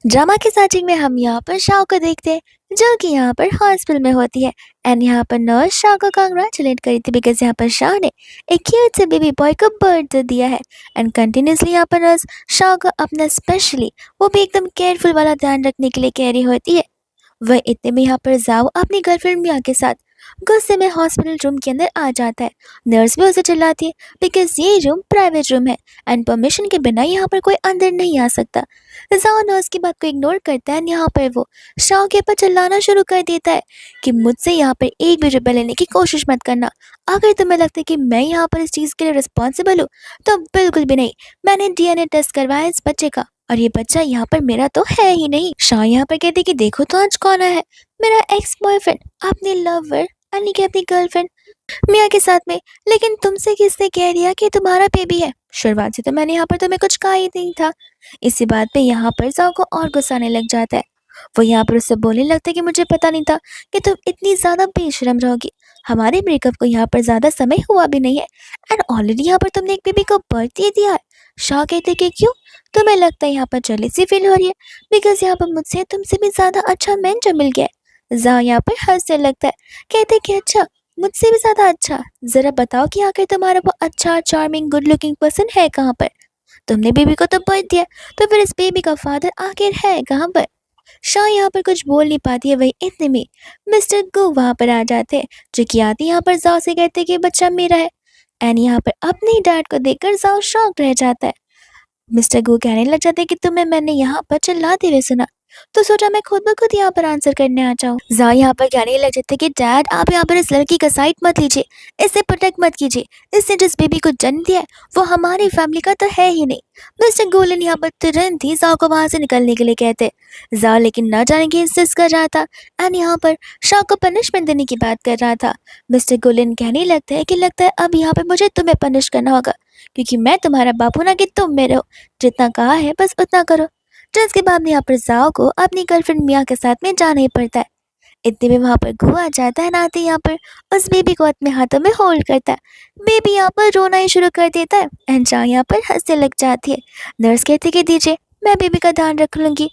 Drama के setting में हम यहाँ पर शाह को देखते हैं जो कि यहाँ पर हॉस्पिटल में होती है। एंड यहाँ पर नर्स शाह को कांग्रेचुलेट करी थी बिकॉज यहाँ पर शाह ने एक क्यूट से बेबी बॉय को बर्थ दिया है। एंड कंटिन्यूसली यहाँ पर नर्स शाह को अपना स्पेशली वो भी एकदम केयरफुल वाला ध्यान रखने के लिए कह रही होती है। वह इतने में यहाँ पर जाओ अपनी गर्लफ्रेंड मिया के साथ गुस्से में हॉस्पिटल रूम के अंदर आ जाता है। नर्स भी उसे चिल्लाती है बिकॉज ये रूम प्राइवेट रूम है एंड परमिशन के बिना यहाँ पर कोई अंदर नहीं आ सकता। जाओ नर्स की बात को इग्नोर करता है। यहाँ पर वो शाह के ऊपर चिल्लाना शुरू कर देता है कि मुझसे यहाँ पर एक भी रुपये लेने की कोशिश मत करना। अगर तुम्हें लगता है कि मैं यहाँ पर इस चीज़ के लिए रिस्पॉन्सिबल हूँ तो बिल्कुल भी नहीं। मैंने डीएनए टेस्ट करवाया इस बच्चे का और ये बच्चा यहाँ पर मेरा तो है ही नहीं। शाह यहाँ पर कहती कि देखो तो आज कौन आया है, मेरा एक्स बॉयफ्रेंड अपनी लवर यानी कि अपनी गर्लफ्रेंड मिया के साथ में। लेकिन तुमसे किसने कह दिया कि तुम्हारा बेबी है? शुरुआत से तो मैंने यहाँ पर तुम्हें कुछ कहा ही नहीं था। इसी बात पे यहाँ पर जाओ को और गुस्सा आने लग जाता है। वो यहाँ पर उससे बोलने लगता है कि मुझे पता नहीं था कि तुम इतनी ज्यादा बेशरम रहोगी। हमारे ब्रेकअप को यहाँ पर ज्यादा समय हुआ भी नहीं है एंड ऑलरेडी यहाँ पर तुमने एक बेबी को बर्थ दे दिया है। शाह कहते कि क्यों, तुम्हें लगता है यहाँ पर जेलसी फील हो रही है बिकॉज यहाँ पर मुझसे तुमसे भी ज्यादा अच्छा मैन जो मिल गया है। जा यहाँ पर हंसने लगता है, कहते कि अच्छा मुझसे भी ज्यादा अच्छा, जरा बताओ कि आखिर तुम्हारा वो अच्छा चार्मिंग गुड लुकिंग पर्सन है कहाँ पर? तुमने बेबी को तो बर्थ दिया तो फिर इस बेबी का फादर आखिर है कहाँ पर? शाह यहाँ पर कुछ बोल नहीं पाती है। वही इतने में मिस्टर गो वहां पर आ जाते हैं जो कि आते यहाँ पर जाओ से कहते कि बच्चा मेरा है। एंड यहाँ पर अपने डैड को देखकर जाओ शॉक रह जाता है। मिस्टर गो कहने लग जाते कि तुम्हें मैंने यहाँ पर चिल्लाते हुए सुना तो सोचा मैं खुद ब खुद यहाँ पर आंसर करने आ जाऊँ। जा यहाँ पर कहने लग जाते कि डैड आप यहाँ पर इस लड़की का साइड मत लीजिए, इसे प्रोटेक्ट मत कीजिए। इसने जिस बेबी को जन्म दिया है वो हमारी फैमिली का तो है ही नहीं। मिस्टर गोलन यहाँ पर तुरंत ही जाओ को वहां से निकलने के लिए कहते। जा लेकिन न जाने की इंसिस्ट कर रहा था एंड यहाँ पर शाह को पनिशमेंट देने की बात कर रहा था। मिस्टर गोलन कहने लगता है कि लगता है अब यहाँ पर मुझे तुम्हें पनिश करना होगा क्योंकि मैं तुम्हारा बाप हूं ना कि तुम मेरे हो। जितना कहा है बस उतना करो। जिसके बाद यहाँ पर जाओ को अपनी गर्लफ्रेंड मिया के साथ में जाना ही पड़ता है। इतने में वहां पर गो आ जाता है। नाते यहाँ पर उस बेबी को अपने हाथों में होल्ड करता है। बेबी यहाँ पर रोना ही शुरू कर देता है एंड जा यहाँ पर हंसने लग जाती है। नर्स कहती कि दीजिए मैं बेबी का ध्यान रख लूंगी।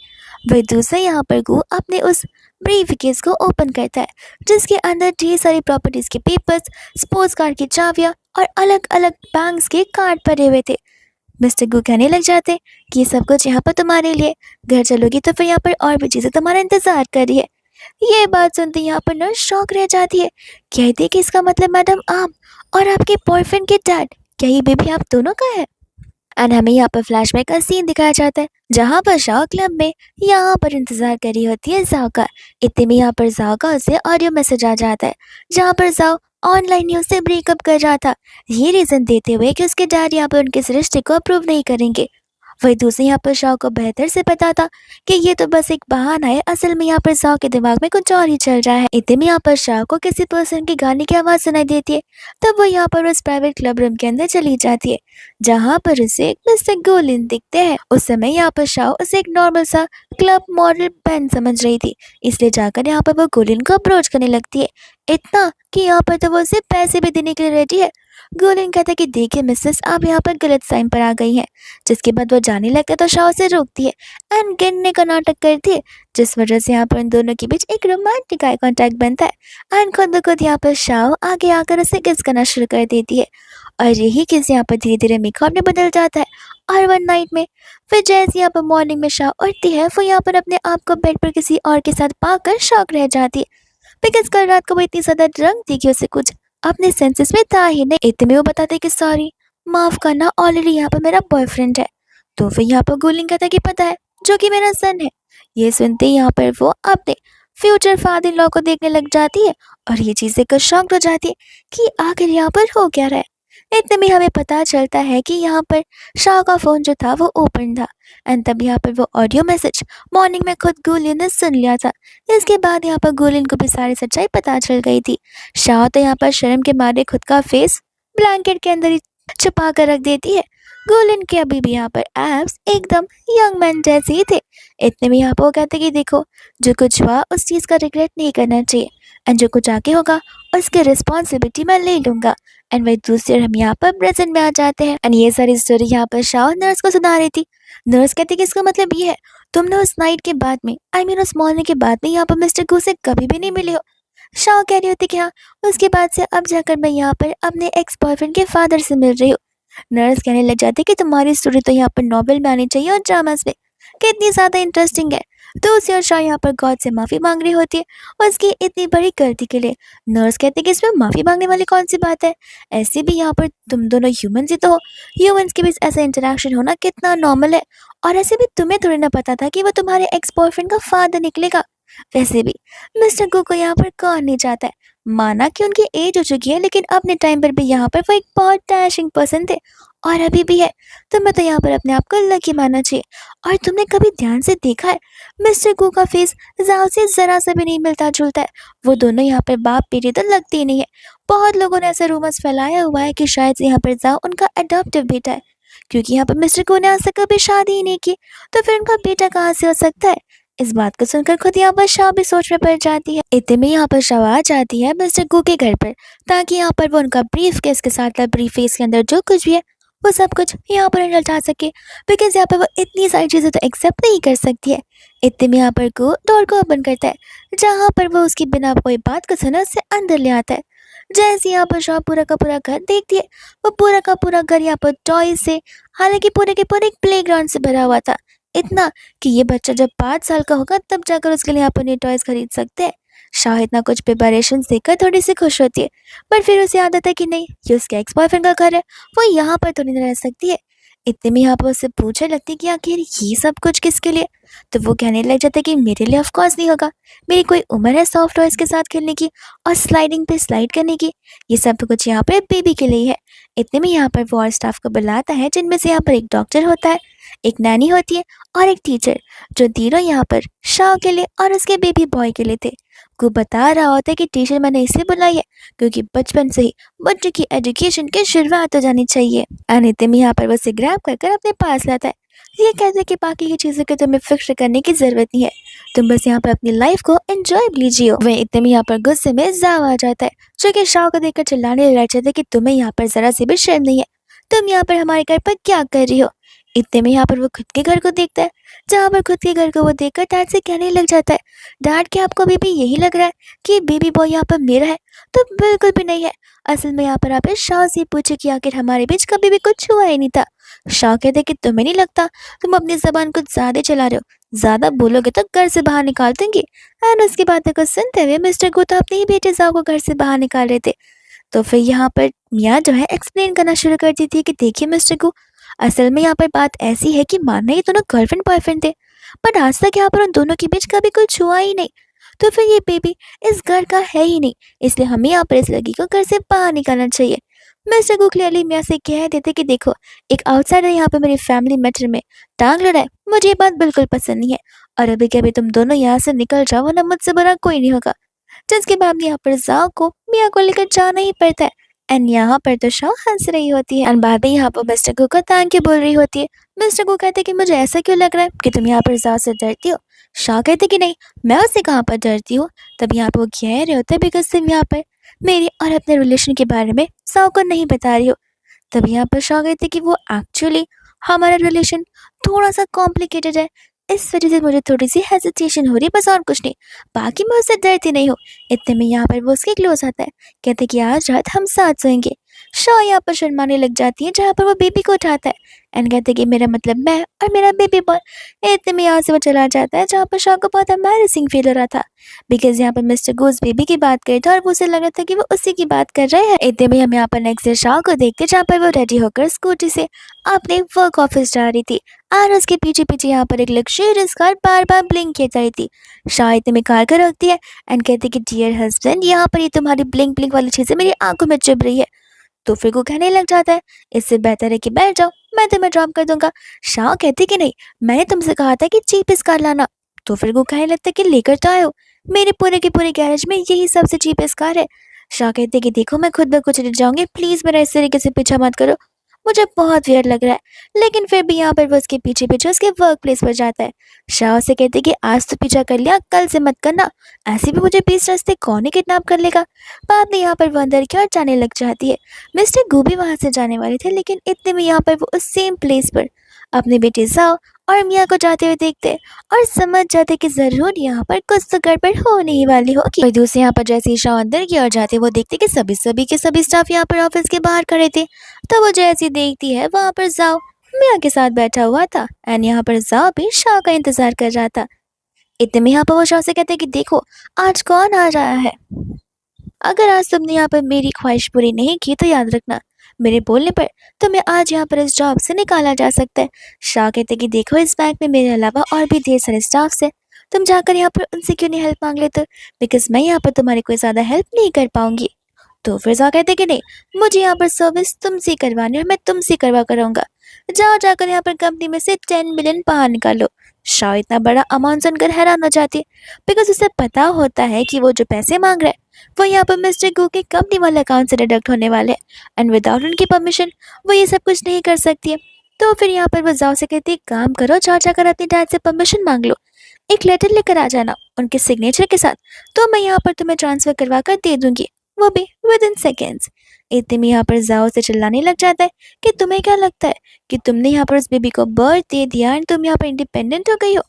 वही दूसरा यहाँ पर गो अपने उस ब्रीफकेस को ओपन करता है जिसके अंदर ढेर सारी प्रॉपर्टीज के पेपर्स, स्पोर्ट्स कार की चाबियां और अलग अलग बैंक्स के कार्ड पड़े हुए थे। मिस्टर गू कहने लग जाते कि ये सब कुछ यहाँ पर तुम्हारे लिए, घर चलोगी तो फिर यहाँ पर और भी चीजें तुम्हारा इंतजार कर रही है। ये बात सुनते यहाँ पर नर्स शॉक रह जाती है, कहती है कि इसका मतलब मैडम आप और आपके बॉयफ्रेंड के डैड, क्या ये बेबी आप दोनों का है? एंड हमें यहाँ पर फ्लैशबैक का सीन दिखाया जाता है जहाँ पर शाह क्लब में यहाँ पर इंतजार कर रही होती है जाओ का। इतने में यहाँ पर जाओ का उसे ऑडियो मैसेज आ जाता है जहाँ पर जाओ ऑनलाइन ही उससे ब्रेकअप कर रहा था, ये रीजन देते हुए कि उसके डैड यहाँ पर उनके इस रिश्ते को अप्रूव नहीं करेंगे। वही दूसरे यहाँ पर शाह को बेहतर से पता था कि ये तो बस एक बहाना है, असल में यहाँ पर शाह के दिमाग में कुछ और ही चल रहा है। इतने में यहाँ पर शाह को किसी पर्सन की गाने की आवाज सुनाई देती है तब वो यहाँ पर उस प्राइवेट क्लब रूम के अंदर चली जाती है जहाँ पर उसे एक मिस्टर गोलिन दिखते हैं। उस समय यहाँ पर शाह उसे एक नॉर्मल सा क्लब मॉडल पेन समझ रही थी, इसलिए जाकर यहाँ पर वो गोलिन को अप्रोच करने लगती है। इतना कि यहाँ पर तो वो उसे पैसे भी देने के लिए रेडी है। गोलिन कहता है कि देखिए मिसेस आप यहाँ पर गलत टाइम पर आ गई हैं। जिसके बाद वो जाने लगता है तो शाह उसे रोकती है एंड गिनने का नाटक करती है जिस वजह से यहाँ पर इन दोनों के बीच एक रोमांटिक आई कांटेक्ट बनता है एंड खुद ब खुद यहाँ पर शाह आगे आकर उसे किस करना शुरू कर देती है और यही किस यहाँ पर धीरे धीरे मेकअप में बदल जाता है। और वन नाइट में फिर जैसे यहाँ पर मॉर्निंग में शाह उठती है वो यहाँ पर अपने आप को बेड पर किसी और के साथ पाकर शॉक रह जाती है बिकॉज कल रात को वो इतनी ज्यादा ड्रंक थी कि उसे कुछ अपने सेंसेस में था ही नहीं। इतने में वो बताते कि सॉरी माफ करना ऑलरेडी यहाँ पर मेरा बॉयफ्रेंड है। तो फिर यहाँ पर गोलिंग कहता कि पता है जो कि मेरा सन है। ये सुनते ही यहाँ पर वो अपने फ्यूचर फादर इन लॉ को देखने लग जाती है और ये चीजें कर शॉक हो जाती है कि आखिर यहाँ पर हो क्या रहा है। इतने में हमें पता चलता है कि यहाँ पर शाह का फोन जो था वो ओपन था एंड तब यहाँ पर वो ऑडियो मैसेज मॉर्निंग में खुद गोलिन ने सुन लिया था। इसके बाद यहाँ पर गोलिन को भी सारी सच्चाई पता चल गई थी। शाह तो यहाँ पर शर्म के मारे खुद का फेस ब्लैंकेट के अंदर ही छुपा कर रख देती है। गोलिन के अभी भी यहाँ पर एब्स एकदम यंग मैन जैसे ही थे। इतने में यहाँ पर वो कहते कि देखो जो कुछ हुआ उस चीज़ का रिग्रेट नहीं करना चाहिए एंड जो कुछ आगे होगा उसकी रिस्पॉन्सिबिलिटी मैं ले लूंगा। एंड वही दूसरे हम यहाँ पर प्रेजेंट में आ जाते हैं एंड ये सारी स्टोरी यहाँ पर शाह नर्स को सुना रही थी। नर्स कहती कि इसका मतलब ये है तुमने उस नाइट के बाद में उस मॉर्निंग के बाद में यहाँ पर मिस्टर गू से कभी भी नहीं मिले हो। शाह कह रही होती कि हाँ, उसके बाद से अब जाकर मैं यहाँ पर अपने एक्स बॉयफ्रेंड के फादर से मिल रही हूँ। नर्स कहने लग जाती कि तुम्हारी स्टोरी तो यहाँ पर नॉवेल में आनी चाहिए और ड्रामास में, कितनी ज़्यादा इंटरेस्टिंग है। तो उसी और शाह यहाँ पर गॉड से माफ़ी मांग रही होती है उसकी इतनी बड़ी गलती के लिए। नर्स कहती है कि इसमें माफ़ी मांगने वाली कौन सी बात है, ऐसे भी यहाँ पर तुम दोनों ह्यूमंस ही तो हो। ह्यूमंस के बीच ऐसा इंटरेक्शन होना कितना नॉर्मल है। और ऐसे भी तुम्हें थोड़ी ना पता था कि वो तुम्हारे एक्स बॉयफ्रेंड का फादर निकलेगा। वैसे भी मिस्टर गू को यहाँ पर कौन नहीं चाहता है। माना कि उनकी एज हो चुकी है, लेकिन अपने टाइम पर भी यहाँ पर वो एक बहुत डैशिंग पर्सन थे और अभी भी है। तुम्हें तो यहाँ पर अपने आप को लकी मानना चाहिए। और तुमने कभी ध्यान से देखा है, मिस्टर गू का फेस जाओ से जरा सा भी नहीं मिलता जुलता है। वो दोनों यहाँ पर बाप बेटे तो लगते ही नहीं है। बहुत लोगों ने ऐसा रूमर्स फैलाया हुआ है कि शायद से यहाँ पर जाओ उनका अडॉप्टिव बेटा है, क्योंकि यहाँ पर मिस्टर गू ने आज तक कभी शादी ही नहीं की, तो फिर उनका बेटा कहाँ से हो सकता है। इस बात को सुनकर खुद यहाँ पर शाह भी सोच में पड़ जाती है। इतने में यहाँ पर शाह आ जाती है मिस्टर गू के घर पर, ताकि यहाँ पर वो उनका ब्रीफ केस के साथ ब्रीफ केस के अंदर जो कुछ भी है वो सब कुछ यहाँ पर उलझा सके, बिकॉज यहाँ पर वो इतनी सारी चीज़ें तो एक्सेप्ट नहीं कर सकती है। इतने में यहाँ पर गू डोर को ओपन करता है, जहाँ पर वो उसकी बिना कोई बात को सुने उससे अंदर ले आता है। जैसे यहाँ पर शाह पूरा का पूरा घर देखती है, वो पूरा का पूरा घर यहाँ पर टॉय से, हालांकि पूरे के पूरे एक प्लेग्राउंड से भरा हुआ था। इतना कि ये बच्चा जब 5 साल का होगा तब जाकर उसके लिए यहाँ पर नए टॉयज खरीद सकते हैं। शाह इतना कुछ प्रिपरेशन देखकर थोड़ी सी खुश होती है, पर फिर उसे आदत है कि नहीं, ये उसके एक्स बॉयफ्रेंड का घर है, वो यहाँ पर तो नहीं रह सकती है। इतने में यहाँ पर उससे पूछने लगती है कि आखिर ये सब कुछ किसके लिए। तो वो कहने लग जाता है कि मेरे लिए ऑफकोर्स नहीं होगा, मेरी कोई उम्र है सॉफ्ट टॉयज के साथ खेलने की और स्लाइडिंग पे स्लाइड करने की, ये सब तो कुछ यहाँ पर बेबी के लिए है। इतने में यहाँ पर वो और स्टाफ को बुलाता है, जिनमें से यहाँ पर एक डॉक्टर होता है, एक नैनी होती है और एक टीचर, जो तीनों यहाँ पर शाह के लिए और उसके बेबी बॉय के लिए थे। को बता रहा होता है कि टीचर मैंने इसलिए बुलाई है क्योंकि बचपन से ही बच्चे की एजुकेशन की शुरुआत हो जानी चाहिए। अनितिम यहाँ पर वो उसे ग्रैब कर अपने पास लाता है। ये कहते हैं कि बाकी की चीज़ों की तुम्हें फिक्र करने की ज़रूरत नहीं है, तुम बस यहाँ पर अपनी लाइफ को एंजॉय लीजिए। वह इतने में यहाँ पर गुस्से में जाव आ जाता है, जो कि शाह को देखकर चिल्लाने लग जाता है कि तुम्हें यहाँ पर ज़रा सी भी शर्म नहीं है, तुम यहाँ पर हमारे घर पर क्या कर रही हो। इतने में यहाँ पर वो खुद के घर को देखता है, जहाँ पर खुद के घर को वो देखकर डैड से कहने लग जाता है, डैड क्या आपको अभी भी यही लग रहा है कि बेबी बॉय यहाँ पर मेरा है। तो बिल्कुल भी नहीं है। असल में यहाँ पर आप शाह से पूछे कि आखिर हमारे बीच कभी भी कुछ हुआ ही नहीं था। शाह कहते कि तुम्हें नहीं लगता तुम अपनी जबान कुछ ज्यादा चला रहे हो, ज्यादा बोलोगे तो घर से बाहर निकाल देंगे। एंड उसकी बातों को सुनते हुए मिस्टर गू तो अपने ही बेटे जाओ को घर से बाहर निकाल रहे थे। तो फिर यहाँ पर मियाँ जो है एक्सप्लेन करना शुरू कर दी थी कि देखिए मिस्टर गू, असल में यहाँ पर बात ऐसी है कि मानना ये दोनों गर्लफ्रेंड बॉयफ्रेंड थे, बट आज तक यहाँ पर उन दोनों के बीच कभी कुछ हुआ ही नहीं। तो फिर ये बेबी इस घर का है ही नहीं, इसलिए हमें यहाँ पर इस लड़की को घर से बाहर निकालना चाहिए। मिस्टर गू क्लियरली मियाँ से कह देते कि देखो, एक आउटसाइडर यहाँ पे मेरी फैमिली मैटर में टांग लड़ा है, मुझे ये बात बिल्कुल पसंद नहीं है। और अभी के अभी तुम दोनों यहाँ से निकल जाओ, वरना मुझसे बुरा कोई नहीं होगा। जिसके बाद यहाँ पर जाओ को मियाँ को लेकर जाना ही पड़ता है। एंड यहाँ पर तो शाह हंस रही होती है एंड बाद में यहाँ पर मिस्टर गू को थैंक यू बोल रही होती है। मिस्टर गू कहते कि मुझे ऐसा क्यों लग रहा है कि तुम यहाँ पर जाओ से डरती हो। शाह कहते कि नहीं, मैं उससे कहाँ पर डरती हूँ। तब यहाँ पर वो कह रहे होते बिकॉज तुम यहाँ पर मेरे और अपने रिलेशन के बारे में साव को नहीं बता रही हो। तब यहाँ पर शाह कहते कि वो एक्चुअली हमारा रिलेशन थोड़ा सा कॉम्प्लिकेटेड है, इस वजह से मुझे थोड़ी सी हेजिटेशन हो रही है, बस और कुछ नहीं, बाकी मैं उससे डरती नहीं हूँ। इतने में यहाँ पर वो उसके क्लोज आता है, कहते कि आज रात हम साथ सोएंगे। शाह यहाँ पर शर्माने लग जाती है, जहाँ पर वो बेबी को उठाता है एंड कहते कि मेरा मतलब मैं और मेरा बेबी बॉय। इतने में यहाँ से वो चला जाता है, जहाँ पर शाह को बहुत एम्बैरेसिंग फील हो रहा था, बिकॉज यहाँ पर मिस्टर गोज बेबी की बात कर था और वो उसे लग रहा था कि वो उसी की बात कर रहे हैं। इतने में हम यहाँ पर नेक्स्ट डे शाह को देखते, जहाँ पर वो रेडी होकर स्कूटी से अपने वर्क ऑफिस जा रही थी और उसके पीछे पीछे यहाँ पर एक लग्जरियस कार बार बार ब्लिंक किए जा रही थी। शाह इतने में कार को रखती है एंड कहती कि डियर हस्बैंड, यहाँ पर ये तुम्हारी ब्लिंक ब्लिंक वाली चीज़ें मेरी आंखों में चुभ रही है। तो फिर वो कहने लग जाता है, इससे बेहतर है कि बैठ जाओ, मैं तुम्हें ड्रॉप कर दूंगा। शाह कहती कि नहीं, मैंने तुमसे कहा था कि चीपेस्ट कार लाना। तो फिर वो कहने लगता है कि लेकर तो आयो, मेरे पूरे के पूरे गैरेज में यही सबसे चीपेस्ट कार है। शाह कहते कि देखो, मैं खुद ब कुछ ले जाऊंगी, प्लीज मेरा इस तरीके से पीछा मत करो, मुझे बहुत वियर्ड लग रहा है। लेकिन फिर भी यहाँ पर वो उसके पीछे पीछे उसके वर्क प्लेस पर जाता है। शाह से कहते कि आज तो पीछा कर लिया, कल से मत करना, ऐसे भी मुझे 20 रास्ते कौन ही किडनैप कर लेगा। बाद में यहाँ पर वो अंदर की ओर जाने लग जाती है। मिस्टर गू भी वहाँ से जाने वाले थे, लेकिन इतने में यहाँ पर वो उस सेम प्लेस पर अपने बेटे जाओ और मिया को जाते हुए देखते और समझ जाते कि जरूर यहाँ पर कुछ तो गड़बड़ होने ही वाली होगी। और दूसरे यहाँ पर जैसे ही शाह अंदर की ओर जाते वो देखते कि सभी के सभी स्टाफ यहाँ पर ऑफिस के बाहर खड़े थे। तो वो जैसी देखती है वहां पर जाओ मिया के साथ बैठा हुआ था एंड यहाँ पर जाओ भी शाह का इंतजार कर रहा था। इतने में यहाँ पर वो शाह से कहते कि देखो आज कौन आ रहा है। अगर आज तुमने यहाँ पर मेरी ख्वाहिश पूरी नहीं की तो याद रखना मेरे बोलने पर तुम्हें आज यहाँ पर इस जॉब से निकाला जा सकता है। शाह कहते कि देखो इस बैंक में मेरे अलावा और भी ढेर सारे स्टाफ है। तुम जाकर यहाँ पर उनसे क्यों नहीं हेल्प मांग लेते, बिकॉज मैं यहाँ पर तुम्हारी कोई ज़्यादा हेल्प नहीं कर पाऊंगी। तो फिर शाह कहते कि नहीं मुझे यहाँ पर सर्विस तुमसे करवानी है और मैं तुमसे करवा करूँगा। जाओ जाकर यहाँ पर कंपनी में से 10 मिलियन बाहर निकालो। शाह इतना बड़ा अमाउंट सुनकर हैरान हो जाती है बिकॉज उसे पता होता है कि वो जो पैसे मांग रहा है वो यहाँ पर मिस्टर गू के कंपनी वाले अकाउंट से डिडक्ट होने वाले हैं एंड विदाउट उनकी परमिशन वो ये सब कुछ नहीं कर सकती है। तो फिर यहाँ पर वो जाओ से कहती है काम करो जाओ जाकर अपने डैड से परमिशन मांग लो, एक लेटर लेकर आ जाना उनके सिग्नेचर के साथ, तो मैं यहाँ पर तुम्हें ट्रांसफर करवा कर दे दूंगी, वो भी विद इन सेकेंड्स। इतने में यहाँ पर जाओ से चिल्लाने लग जाता है कि तुम्हें क्या लगता है कि तुमने यहाँ पर उस बेबी को बर्थ दे दिया एंड तुम यहाँ पर इंडिपेंडेंट हो गई हो।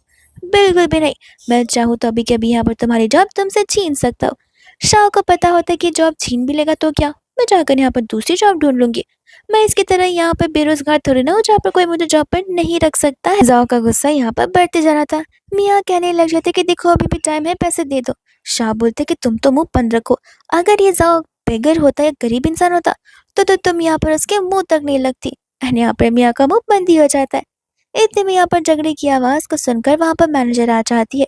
बिल्कुल भी नहीं, मैं चाहूँ तो अभी के अभी यहाँ पर तुम्हारी जॉब तुमसे छीन सकता हूँ। शाह को पता होता है कि जॉब छीन भी लेगा तो क्या, मैं जाकर यहाँ पर दूसरी जॉब ढूंढ लूंगी। मैं इसकी तरह यहाँ पर बेरोजगार थोड़ी ना हूँ जहाँ पर कोई मुझे जॉब पर नहीं रख सकता है। जाओ का गुस्सा यहाँ पर बढ़ते जा रहा था। मियाँ कहने लग जाते कि देखो अभी भी टाइम है पैसे दे दो। शाह बोलते कि तुम तो मुंह बंद रखो, अगर ये जाओ बेगर होता या गरीब इंसान होता तो तुम यहाँ पर उसके मुंह तक नहीं लगती। एंड यहाँ पर मियाँ का मुंह बंद ही हो जाता है। इतने में यहाँ पर झगड़े की आवाज को सुनकर वहां पर मैनेजर आ जाती है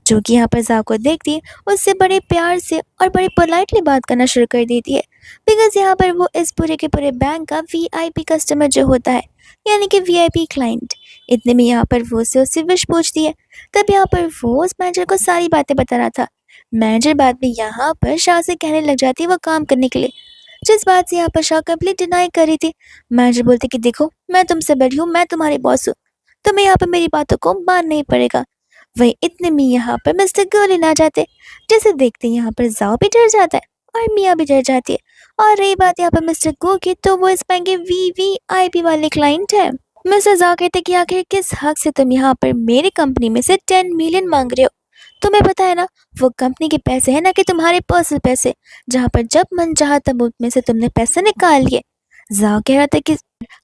जो कि यहाँ पर जाओ को देखती है उससे बड़े प्यार से और बड़े पोलाइटली बात करना शुरू कर देती है बिकॉज यहाँ पर वो इस पूरे के पूरे बैंक का वीआईपी कस्टमर जो होता है यानी कि वीआईपी क्लाइंट। इतने में यहाँ पर वो से उससे विश पूछती है। तब यहाँ पर वो उस मैनेजर को सारी बातें बता रहा था। मैनेजर बाद में यहाँ पर शाह से कहने लग जाती है वो काम करने के लिए, जिस बात से यहाँ पर शाह कंप्लीट डिनाई कर रही थी। मैनेजर बोलते कि देखो मैं तुमसे बड़ी हूँ, मैं तुम्हारी बॉस हूँ, तुम्हें यहाँ पर मेरी बातों को मानना ही पड़ेगा। वही इतने में यहाँ पर मिस्टर गोलिन आ जाते, जैसे देखते यहाँ पर जाओ भी डर जाता है और मियाँ भी डर जाती है। और रही बात यहाँ पर मिस्टर गो की तो वो इस बैंक के वीवीआईपी वाले क्लाइंट है। मिस्टर जाओ कहते कि आखिर किस हक से तुम यहाँ पर मेरी कंपनी में से 10 मिलियन मांग रहे हो। तुम्हें पता है ना वो कंपनी के पैसे है ना कि तुम्हारे पर्सनल पैसे, जहाँ पर जब मन चाहा तब उसमें से तुमने पैसे निकाल लिए। जाओ कह रहा था कि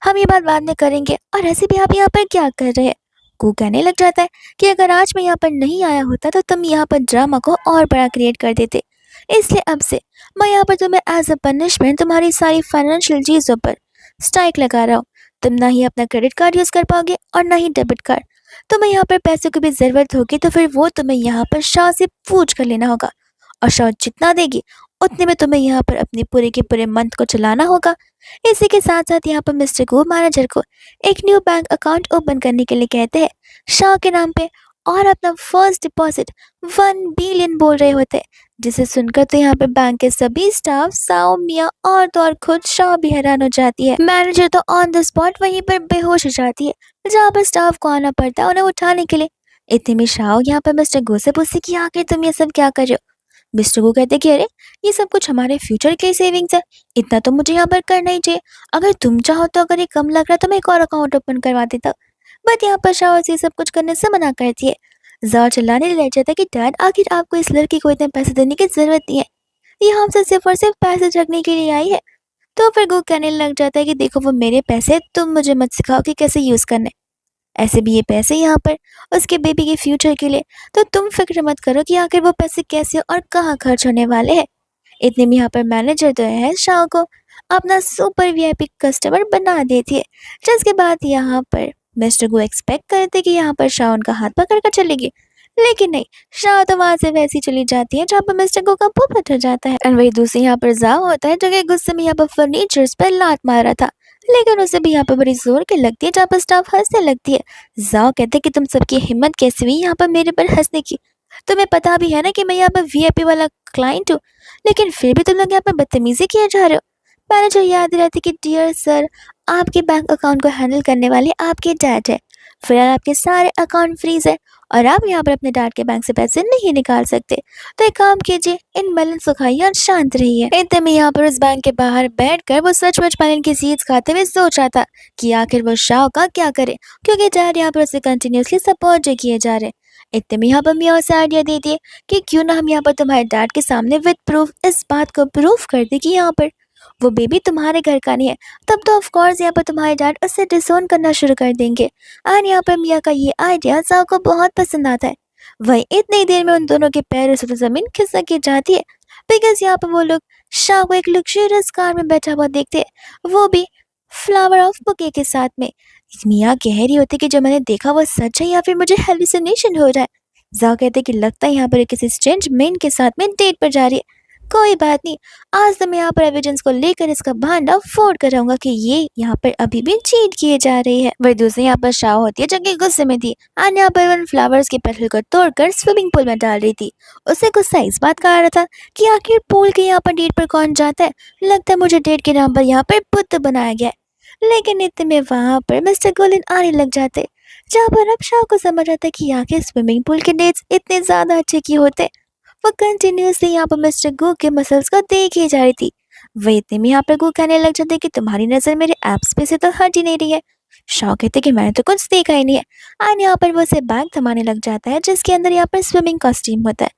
हम ये बात बाद में करेंगे और ऐसे भी आप यहाँ पर क्या कर रहे हैं। को कहने लग जाता है कि अगर आज मैं यहाँ पर नहीं आया होता तो तुम यहाँ पर ड्रामा को और बड़ा क्रिएट कर देते, इसलिए अब से मैं यहाँ पर तुम्हें एज अ पनिशमेंट तुम्हारी सारी फाइनेंशियल चीज़ों पर स्ट्राइक लगा रहा हूँ। तुम ना ही अपना क्रेडिट कार्ड यूज़ कर पाओगे और ना ही डेबिट कार्ड। तुम्हें यहाँ पर पैसों की भी ज़रूरत होगी तो फिर वो तुम्हें यहाँ पर शाह से पूछ कर लेना होगा और शाह जितना देगी उतने में तुम्हें यहाँ पर अपने पूरे के पूरे मंथ को चलाना होगा। इसी के साथ साथ यहाँ पर मिस्टर गो मैनेजर को एक न्यू बैंक अकाउंट ओपन करने के लिए कहते हैं शाह के नाम पे और अपना फर्स्ट डिपॉजिट 1 बिलियन बोल रहे होते हैं, जिसे सुनकर तो यहाँ पे बैंक के सभी स्टाफ साओ मियाँ और तो और खुद शाह भी हैरान हो जाती है। मैनेजर तो ऑन द स्पॉट वहीं पर बेहोश हो जाती है जहाँ पर स्टाफ को आना पड़ता है उन्हें उठाने के लिए। इतने में शाह यहाँ पर मिस्टर गो से पूछती कि आखिर तुम ये सब क्या कर रहे हो। मिस्टर गो कहते कि अरे ये सब कुछ हमारे फ्यूचर के सेविंग्स है, इतना तो मुझे यहाँ पर करना ही चाहिए। अगर तुम चाहो तो अगर ये कम लग रहा है तो मैं एक और अकाउंट ओपन करवा देता, बट यहाँ पर शाह से सब कुछ करने से मना करती है। जाओ चिल्लाने लग जाता है कि डैड आखिर आपको इस लड़की को इतने पैसे देने की जरूरत नहीं है, ये हमसे सिर्फ और सिर्फ पैसे रखने के लिए आई है। तो फिर गो कहने लग जाता है कि देखो वो मेरे पैसे, तुम मुझे मत सिखाओ कि कैसे यूज़ करने, ऐसे भी ये पैसे यहाँ पर उसके बेबी के फ्यूचर के लिए, तो तुम फिक्र मत करो कि आखिर वो पैसे कैसे और कहाँ खर्च होने वाले हैं। इतने में यहाँ पर मैनेजर जो है शाह को अपना सुपर वीआईपी कस्टमर बना देती है, जिसके बाद यहाँ पर मिस्टर गो एक्सपेक्ट करते कि यहाँ पर शाह उनका हाथ पकड़ कर चलेगी, लेकिन नहीं, शाह तो वहां से वैसी चली जाती है जहाँ पर मिस्टर गो का पोपट हो जाता है। एंड वही दूसरी यहाँ पर जाओ होता है जो कि गुस्से में यहाँ पर फर्नीचर्स पर लात मार रहा था, लेकिन उसे भी यहाँ पर बड़ी जोर की लगती है जहाँ पर स्टाफ हंसने लगती है। जाओ कहते कि तुम सबकी हिम्मत कैसे हुई यहाँ पर मेरे पर हंसने की, तुम्हें पता भी है ना कि मैं यहाँ पर वीआईपी वाला क्लाइंट हूँ, लेकिन फिर भी तुम लोग यहाँ पर बदतमीजी किए जा रहे हो। मैनेजर याद दिलाती कि डियर सर, आपके बैंक अकाउंट को हैंडल करने वाले आपके डैड है, फिलहाल आपके सारे अकाउंट फ्रीज है और आप यहाँ पर अपने डैड के बैंक से पैसे नहीं निकाल सकते। तो एक काम कीजिए, इन मेलन्स को खाइए और शांत रहिए। इतने में यहाँ पर उस बैंक के बाहर बैठकर वो सचमुच मेलन की सीड्स खाते हुए सोच रहा था कि आखिर वो शाह का क्या करे, क्योंकि डैड यहाँ पर उसे कंटिन्यूसली सपोर्ट जो किए जा रहे। इतने में यहाँ पर मियाँ उसे आइडिया दे दिए कि क्यों ना हम यहाँ पर तुम्हारे डैड के सामने विद प्रूफ इस बात को प्रूफ कर दे कि यहाँ पर वो बेबी तुम्हारे घर का नहीं है। तब तो ऑफ कोर्स यहाँ पर तुम्हारे डैड उससे डिसोन करना शुरू कर देंगे। और यहाँ पर मियाँ का ये आइडिया जाओ को बहुत पसंद आता है। वही इतनी देर में उन दोनों के पैरों से तो जमीन खिसक के जाती है, बिकॉज यहाँ पर वो लोग शाह को एक लग्जरियस कार में बैठा हुआ देखते हैं, वो भी फ्लावर ऑफ बुके के साथ में। मियाँ कह रही होती कि जो मैंने देखा वो सच है या फिर मुझे हेलुसिनेशन हो रहा है। जाओ कहते कि लगता है यहाँ पर ये किसी स्ट्रेंज मैन के साथ में डेट पर जा रही है। कोई बात नहीं, आज तो मैं यहाँ पर एविडेंस को लेकर इसका भांडा फोड़ कर रहूंगा कि ये यहाँ पर अभी भी चीट किए जा रही है। वही दूसरी यहाँ पर शाह होती है जो कि गुस्से में थी और यहाँ पर उन फ्लावर्स के पेटल को तोड़कर स्विमिंग पूल में डाल रही थी। उसे गुस्सा इस बात का आ रहा था कि आखिर पूल के यहाँ पर डेट पर कौन जाता है, लगता है मुझे डेट के नाम पर यहाँ पर बुद्ध बनाया गया है। लेकिन इतने में वहां पर मिस्टर गोलिन आने लग जाते, जहाँ पर अब शाह को समझ आता है कि आखिर स्विमिंग पूल के डेट्स इतने ज्यादा अच्छे क्यों होते। वो कंटिन्यूसली यहाँ पर मिस्टर गो के मसल्स को देख ही जा रही थी। वही इतने में यहाँ पर गो कहने लग जाते कि तुम्हारी नजर मेरे एप्स पे से तो हट ही नहीं रही है। शाह कहते कि मैंने तो कुछ देखा ही नहीं है। और यहाँ पर वो उसे बैग थमाने लग जाता है जिसके अंदर यहाँ पर स्विमिंग कॉस्ट्यूम होता है,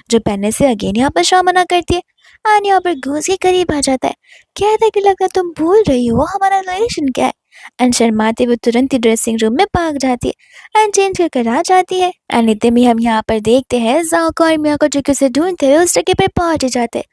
जो पहनने से अगेन यहाँ पर शाह मना करती है। और यहाँ पर घूस के करीब आ जाता है, कहता है कि लगता है तुम भूल रही हो हमारा रिलेशन क्या है। एंड शर्माते हुए तुरंत ही ड्रेसिंग रूम में भाग जाती है एंड चेंज कर आ जाती है। एंड इतने में हम यहाँ पर देखते हैं जाओ को और मिया को जो कि उसे ढूंढते हुए उस जगह पर पहुंच जाते हैं।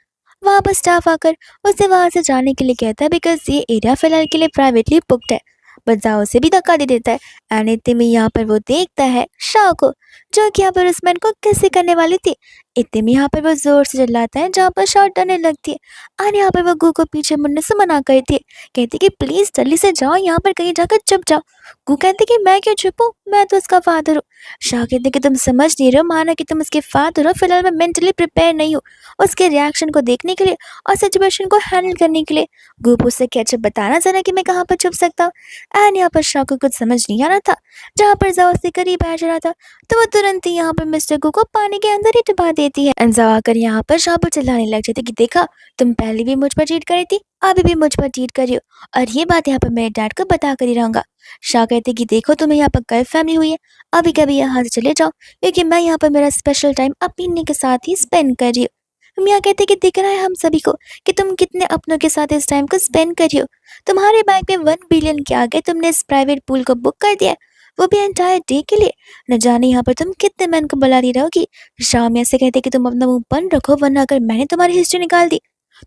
वहाँ पर स्टाफ आकर उसे वहां से जाने के लिए कहता है बिकॉज ये एरिया फिलहाल के लिए प्राइवेटली बुक्ड है। बट जाओ उसे भी धक्का दे देता है। एंड इतने में यहाँ पर वो देखता है शाह को जो कि यहाँ पर उस मैन को किसी करने वाली थी। इतने में यहाँ पर वो जोर से चिल्लाता है जहाँ पर शाह डरने लगती है और यहाँ पर वो गू को पीछे मुड़ने से मना करती है, कहती कि प्लीज जल्दी से जाओ, यहाँ पर कहीं जाकर चुप जाओ। गू कहती कि मैं क्यों छुपूं, मैं तो उसका फादर हूँ। शाह कहते कि तुम समझ नहीं रहे हो, माना कि तुम उसके फादर हो, फिलहाल मैं मेंटली प्रिपेयर नहीं हूँ उसके रिएक्शन को देखने के लिए और सिचुएशन को हैंडल करने के लिए। गू पूछते कि अच्छा बताना जरा कि मैं कहाँ पर छुप सकता हूँ। एंड यहाँ पर शाह को कुछ समझ नहीं आ रहा था। जहाँ पर जाओ उसके करीब आ रहा था तो वो तुरंत ही यहाँ पर मिस्टर गू को पानी के अंदर ही डुबा देती है। एंड जाओ आकर यहाँ पर शाह पर चिल्लाने लग जाती कि देखा, तुम पहले भी मुझ पर चीट करी थी, अभी भी मुझ पर चीट करी हो, और ये बात यहाँ पर मेरे डैड को बता कर ही रहूंगा। शाह कहते कि देखो तुम्हें यहाँ पर गर्ल फैमिली हुई है, अभी कभी यहाँ से चले जाओ क्योंकि मैं यहाँ पर मेरा स्पेशल टाइम अपनी अन्नी के साथ ही स्पेंड कर रही हूँ। मियाँ कहते कि दिख रहा है हम सभी को कि तुम कितने अपनों के साथ इस टाइम को स्पेंड कर रही हो। तुम्हारे बैंक में 1 बिलियन के आगे तुमने इस प्राइवेट पूल को बुक कर दिया है, वो भी एंटायर डे के लिए। न जाने यहाँ पर तुम कितने मैन को बुला रही रहोगी। शाह मियाँ से कहते कि तुम अपना मुंह बंद रखो, वरना अगर मैंने तुम्हारी हिस्ट्री निकाल दी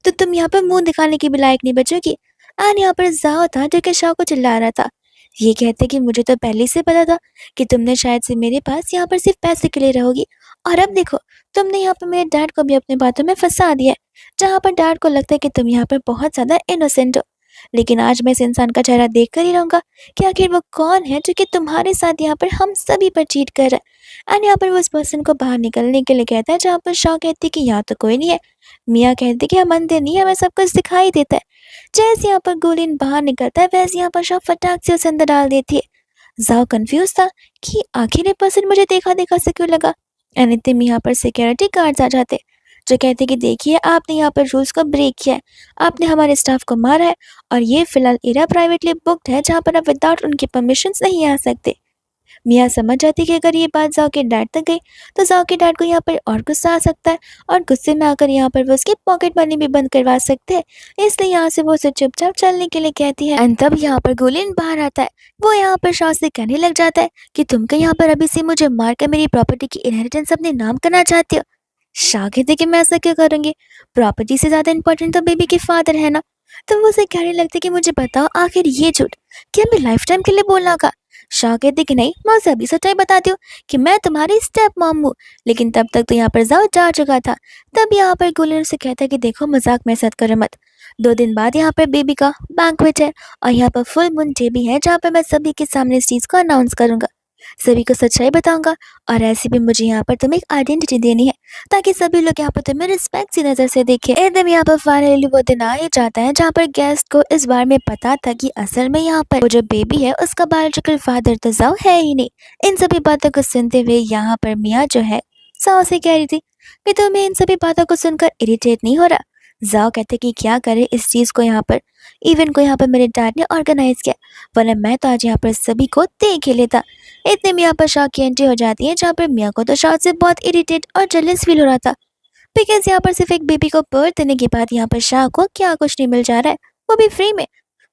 तो तुम यहाँ पर मुंह दिखाने की भी लायक नहीं बचोगी। एंड यहाँ पर जाओ था जो कि शाह को चिल्ला रहा था, ये कहते कि मुझे तो पहले से पता था कि तुमने शायद से मेरे पास यहाँ पर सिर्फ पैसे के लिए रहोगी, और अब देखो तुमने यहाँ पर मेरे डैड को भी अपने बातों में फंसा दिया है, जहाँ पर डैड को लगता है कि तुम यहाँ पर बहुत ज्यादा इनोसेंट हो। लेकिन आज मैं इस इंसान का चेहरा देख कर ही रहूंगा कि आखिर वो कौन है जो कि तुम्हारे साथ यहाँ पर हम सभी पर चीट कर रहा है। एंड यहाँ पर वो उस पर्सन को बाहर निकलने के लिए कहता है, जहाँ पर शाह कहती कि यहाँ तो कोई नहीं है। मियाँ कहती कि हम अंधे नहीं, हमें सब कुछ दिखाई देता है। जैसे यहाँ पर गोलिन बाहर निकलता है वैसे यहाँ पर शाह फटाक से उसे अंदर डाल देती है। जाओ कंफ्यूज था कि आखिर ये पर्सन मुझे देखा देखा से क्यों लगा। एंड इतने में यहाँ पर सिक्योरिटी गार्ड्स आ जाते जो कहते कि देखिए आपने यहाँ पर रूल्स को ब्रेक किया है, आपने हमारे स्टाफ को मारा है और ये फिलहाल एरिया प्राइवेटली बुक्ड है जहाँ पर आप विदाउट उनके परमिशंस नहीं आ सकते। मियाँ समझ जाती कि अगर ये बात जाओ के डैड तक गई तो जाओ के डैड को यहाँ पर और गुस्सा आ सकता है और गुस्से में आकर यहाँ पर वो उसकी पॉकेट मनी भी बंद करवा सकते हैं, इसलिए यहाँ से वो उसे चुपचाप चलने के लिए कहती है। एंड तब यहाँ पर गोलिन बाहर आता है, वो यहाँ पर शाह से कहने लग जाता है कि तुम क्या यहाँ पर अभी से मुझे मार कर मेरी प्रॉपर्टी की इनहेरिटेंस अपने नाम करना चाहती हो। शाह कहते कि मैं ऐसा क्यों करूंगी, प्रॉपर्टी से ज्यादा इंपॉर्टेंट तो बेबी के फादर है ना। तो वो उसे कहने लगते कि मुझे बताओ आखिर ये झूठ क्या मैं लाइफ टाइम के लिए बोलना होगा। शाह कहते कि नहीं, मैं उसे अभी सच्चाई बताती हूँ कि मैं तुम्हारी स्टेप मॉम हूँ। लेकिन तब तक तो यहाँ पर जाओ जा चुका था। तब यहाँ पर गुलिन उसे कहता है कि देखो मजाक में साथ करो मत, 2 दिन बाद यहाँ पर बेबी का बैंक्वेट है और यहाँ पर फुल मून डे भी है जहाँ पर मैं सभी के सामने इस चीज को अनाउंस करूंगा। सभी को सच्चाई बताऊँगा और ऐसे भी मुझे यहाँ पर तुम्हें एक आइडेंटिटी देनी है, ताकि सभी लोग यहाँ पर तुम्हें रिस्पेक्ट सी नज़र से देखें। एकदम यहाँ पर फाइनली वो दिन आ ही जाता है जहाँ पर गेस्ट को इस बार में पता था कि असल में यहाँ पर वो जो बेबी है उसका बायोलॉजिकल फादर तो जाओ है ही नहीं। इन सभी बातों को सुनते हुए यहाँ पर मिया जो है जाओ से कह रही थी कि तुम्हें इन सभी बातों को सुनकर इरिटेट नहीं हो रहा। जाओ कहते कि क्या करे इस चीज़ को, यहाँ पर इवेंट को यहाँ पर मेरे डैड ने ऑर्गेनाइज किया, वरना मैं तो आज यहाँ पर सभी को देख ही लेता। इतने में यहाँ पर शाह की एंट्री हो जाती है जहाँ पर मियाँ को तो शाह से बहुत इरिटेट और जेलस फील हो रहा था, बिकॉज यहाँ पर सिर्फ एक बेबी को बर्थ देने के बाद यहाँ पर शाह को क्या कुछ नहीं मिल जा रहा है, वो भी फ्री में।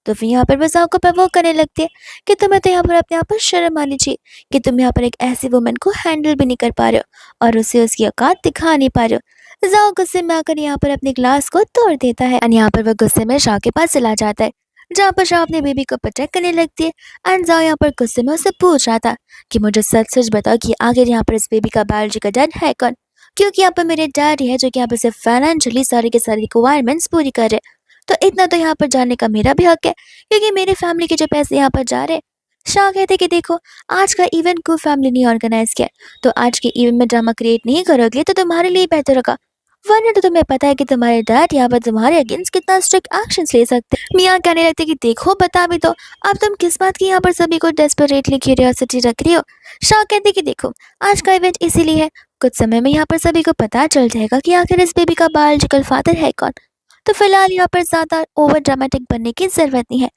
तो फिर यहाँ पर वो शाह को प्रवोक करने लगती है कि तुम्हें तो यहाँ पर अपने आप पर शर्म आनी चाहिए कि तुम यहाँ पर एक ऐसी वुमन को हैंडल भी नहीं कर पा रहे हो और उसे उसकी औकात दिखा नहीं पा रहे हो। जाओ गुस्से में आकर यहाँ पर अपने ग्लास को तोड़ देता है और यहाँ पर वह गुस्से में शाह के पास चला जाता है, जहाँ पर शाह अपने बेबी को प्रोटेक्ट करने लगती है। एंड जाओ यहाँ पर गुस्से में उससे पूछ रहा था कि मुझे सच सच बताओ कि आखिर यहाँ पर इस बेबी का बायोलॉजिकल डैड है कौन, क्योंकि यहाँ पर मेरे डैड ही है जो कि यहाँ पर सिर्फ फाइनेंशियली सारी के सारी रिक्वायरमेंट्स पूरी कर रहे। तो इतना तो यहाँ पर जानने का मेरा भी हक है, क्योंकि मेरे फैमिली के जो पैसे यहाँ पर जा रहे हैं। शाह कहते कि देखो, आज का इवेंट को फैमिली ने ऑर्गेनाइज किया, तो आज के इवेंट में ड्रामा क्रिएट नहीं करोगे तो तुम्हारे लिए बेहतर होगा, वरना तो तुम्हें पता है कि तुम्हारे डैड यहाँ पर तुम्हारे अगेंस्ट कितना स्ट्रिक्ट एक्शन ले सकते हैं। मियाँ कहने लगते कि देखो बता भी दो, अब तुम किस बात की यहाँ पर सभी को डेस्परेटली क्यूरियोसिटी रख रही हो। शाह कहते कि देखो, आज का इवेंट इसीलिए है, कुछ समय में यहाँ पर सभी को पता चल जाएगा कि आखिर इस बेबी का बायोलॉजिकल फादर है कौन। तो फिलहाल यहाँ पर ज्यादा ओवर ड्रामेटिक बनने की जरूरत नहीं है।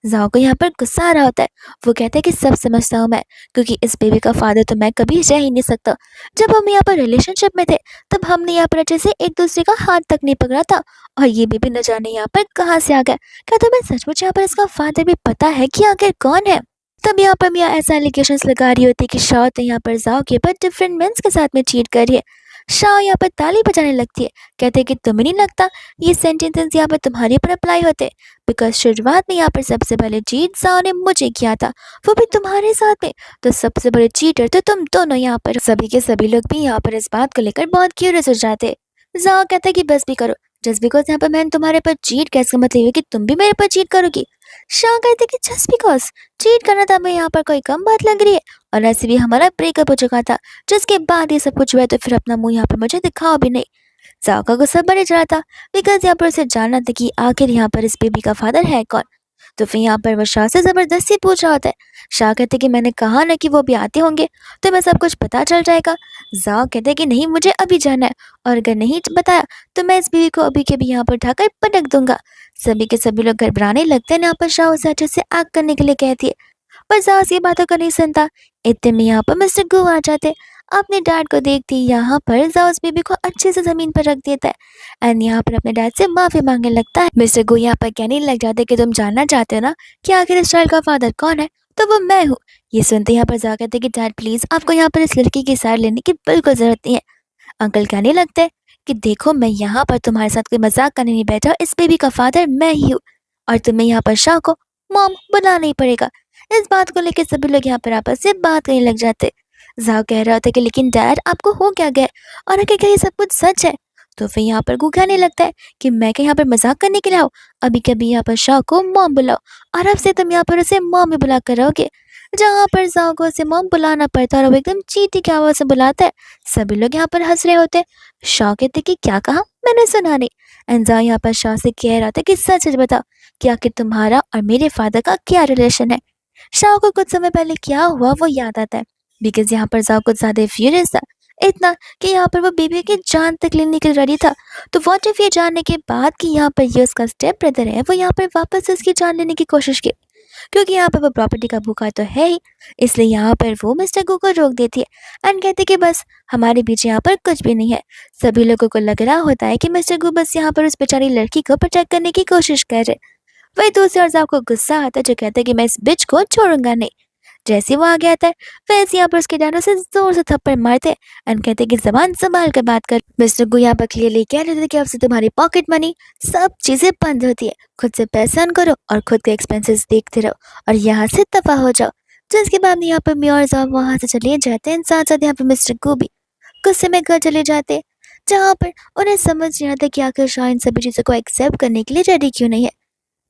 जाओ को यहाँ पर गुस्सा आ रहा होता है, वो कहता है कि सब समझता हूँ मैं, क्योंकि इस बेबी का फादर तो मैं कभी रह ही नहीं सकता। जब हम यहाँ पर रिलेशनशिप में थे तब हमने यहाँ पर अच्छे से एक दूसरे का हाथ तक नहीं पकड़ा था, और ये बेबी न जाने यहाँ पर कहाँ से आ गया। क्या तुम्हें सचमुच यहाँ पर इसका फादर भी पता है कि आखिर कौन है। तब यहाँ पर मियाँ ऐसा एलिगेशंस लगा रही होती है कि शाह तो यहाँ पर जाओ के ऊपर डिफरेंट मेंस के साथ में चीट कर रही है। शाह यहाँ पर ताली बजाने लगती है, कहते हैं कि तुम्हें नहीं लगता ये सेंटेंसेस यहाँ पर तुम्हारे ऊपर अप्लाई होते, बिकॉज शुरुआत में यहाँ पर सबसे पहले चीट जाओ ने मुझे किया था, वो भी तुम्हारे साथ में, तो सबसे बड़े चीटर तो तुम दोनों। यहाँ पर सभी के सभी लोग भी यहाँ पर इस बात को लेकर बहुत क्यूरियस हो जाते। जाओ कहता है कि बस भी करो, जस्ट बिकॉज यहाँ पर मैंने तुम्हारे पर चीट कैसे मतलब ये कि तुम भी मेरे पर चीट करोगी। शाह कहते कि जस्ट बिकॉज चीट करना था हमें यहाँ पर कोई कम बात लग रही है, और ऐसे भी हमारा ब्रेकअप हो चुका था, जिसके बाद ये सब कुछ हुआ, तो फिर अपना मुंह यहाँ पर मुझे दिखाओ भी नहीं। जाओ का गुस्सा बढ़ जा रहा था, बिकॉज यहाँ पर उसे जानना था कि आखिर यहाँ पर इस बेबी का फादर है कौन। तो फिर यहाँ पर वो शाह से जबरदस्ती पूछ रहा होता है। शाह कहते कि मैंने कहा ना कि वो भी आते होंगे तो मैं सब कुछ पता चल जाएगा। जाओ कहते कि नहीं, मुझे अभी जाना है, और अगर नहीं बताया तो मैं इस बीवी को अभी के भी यहाँ पर उठाकर पटक दूंगा। सभी के सभी लोग घबराने लगते हैं। यहाँ पर शाह उसे अच्छे से एक्ट करने के लिए कहती है, पर सास ये बातों को नहीं सुनता। इतने में यहाँ पर मिस्टर गो आ जाते। अपने डैड को देखती यहाँ पर जाओस बेबी को अच्छे से जमीन पर रख देता है एंड यहाँ पर अपने डैड से माफी मांगने लगता है। मिस्टर गो यहाँ पर कहने लग जाते कि तुम जानना चाहते हो ना कि आखिर इस चाइल्ड का फादर कौन है, तो वो मैं हूँ। ये सुनते यहाँ पर जा कहते कि डैड प्लीज आपको यहाँ पर इस लड़की की साइड लेने की बिल्कुल जरूरत नहीं है। अंकल कहने लगते हैं कि देखो, मैं यहाँ पर तुम्हारे साथ कोई मजाक करने नहीं बैठा, इस बेबी का फादर मैं ही हूँ, और तुम्हें यहाँ पर शाह को मॉम बुलाना नहीं पड़ेगा। इस बात को लेकर सभी लोग यहाँ पर आपस से बात करने लग जाते। जाओ कह रहा था कि लेकिन डैड आपको हो क्या गया, और आखिर क्या ये सब कुछ सच है। तो फिर यहाँ पर गू कहने लगता है कि मैं क्या यहाँ पर मजाक करने के लिए आऊँ, अभी कभी यहाँ पर शाह को मॉम बुलाओ, और अब से तुम यहाँ पर उसे मॉम ही बुला कर रहोगे। जहाँ पर जाओ को उसे मॉम बुलाना पड़ता है और वो एकदम चीटी की आवाज से बुलाता है। सभी लोग यहाँ पर हंस रहे होते। शाह कहते कि क्या कहा, मैंने सुना नहीं। एंजा यहाँ पर शाह से कह रहा था कि सच सच बताओ कि आखिर तुम्हारा और मेरे फादर का क्या रिलेशन है। शाह को कुछ समय पहले क्या हुआ वो याद आता है, बिकॉज यहाँ पर जाओ कुछ ज्यादा फ्यूरियस था, इतना कि यहाँ पर वो बेबी की जान तक लेने के लिए रेडी था। तो व्हाट इफ ये जानने के बाद कि यहाँ पर ये उसका स्टेप ब्रदर है, वो यहाँ पर वापस उसकी जान लेने की कोशिश की, क्योंकि यहाँ पर वो प्रॉपर्टी का भूखा तो है ही, इसलिए यहाँ पर वो मिस्टर गो को रोक देती है एंड कहते कि बस हमारे बीच यहाँ पर कुछ भी नहीं है। सभी लोगों को लग रहा होता है कि मिस्टर गो बस यहाँ पर उस बेचारी लड़की को प्रोटेक्ट करने की कोशिश कर रहे। वही दूसरी ओर साहब को गुस्सा आता है, जो कहता है कि मैं इस बिच को छोड़ूंगा नहीं। जैसे वो आ गया था वैसे यहाँ पर उसके डैडो से जोर से थप्पड़ मारते एंड कहते कि जबान संभाल कर बात कर। मिस्टर गो यहाँ पर क्लियरली कह रहे थे कि अब से तुम्हारी पॉकेट मनी सब चीजें बंद होती है, खुद से पैसा अर्न करो और खुद के एक्सपेंसेस देखते रहो और यहाँ से दफा हो जाओ। जिसके बाद यहाँ पर म्योर साहब वहाँ से चले जाते हैं, साथ साथ यहाँ पर मिस्टर गो भी गुस्से में घर चले जाते, जहाँ पर उन्हें समझ नहीं आता कि आखिर शाह इन सभी चीजों को एक्सेप्ट करने के लिए रेडी क्यों नहीं है।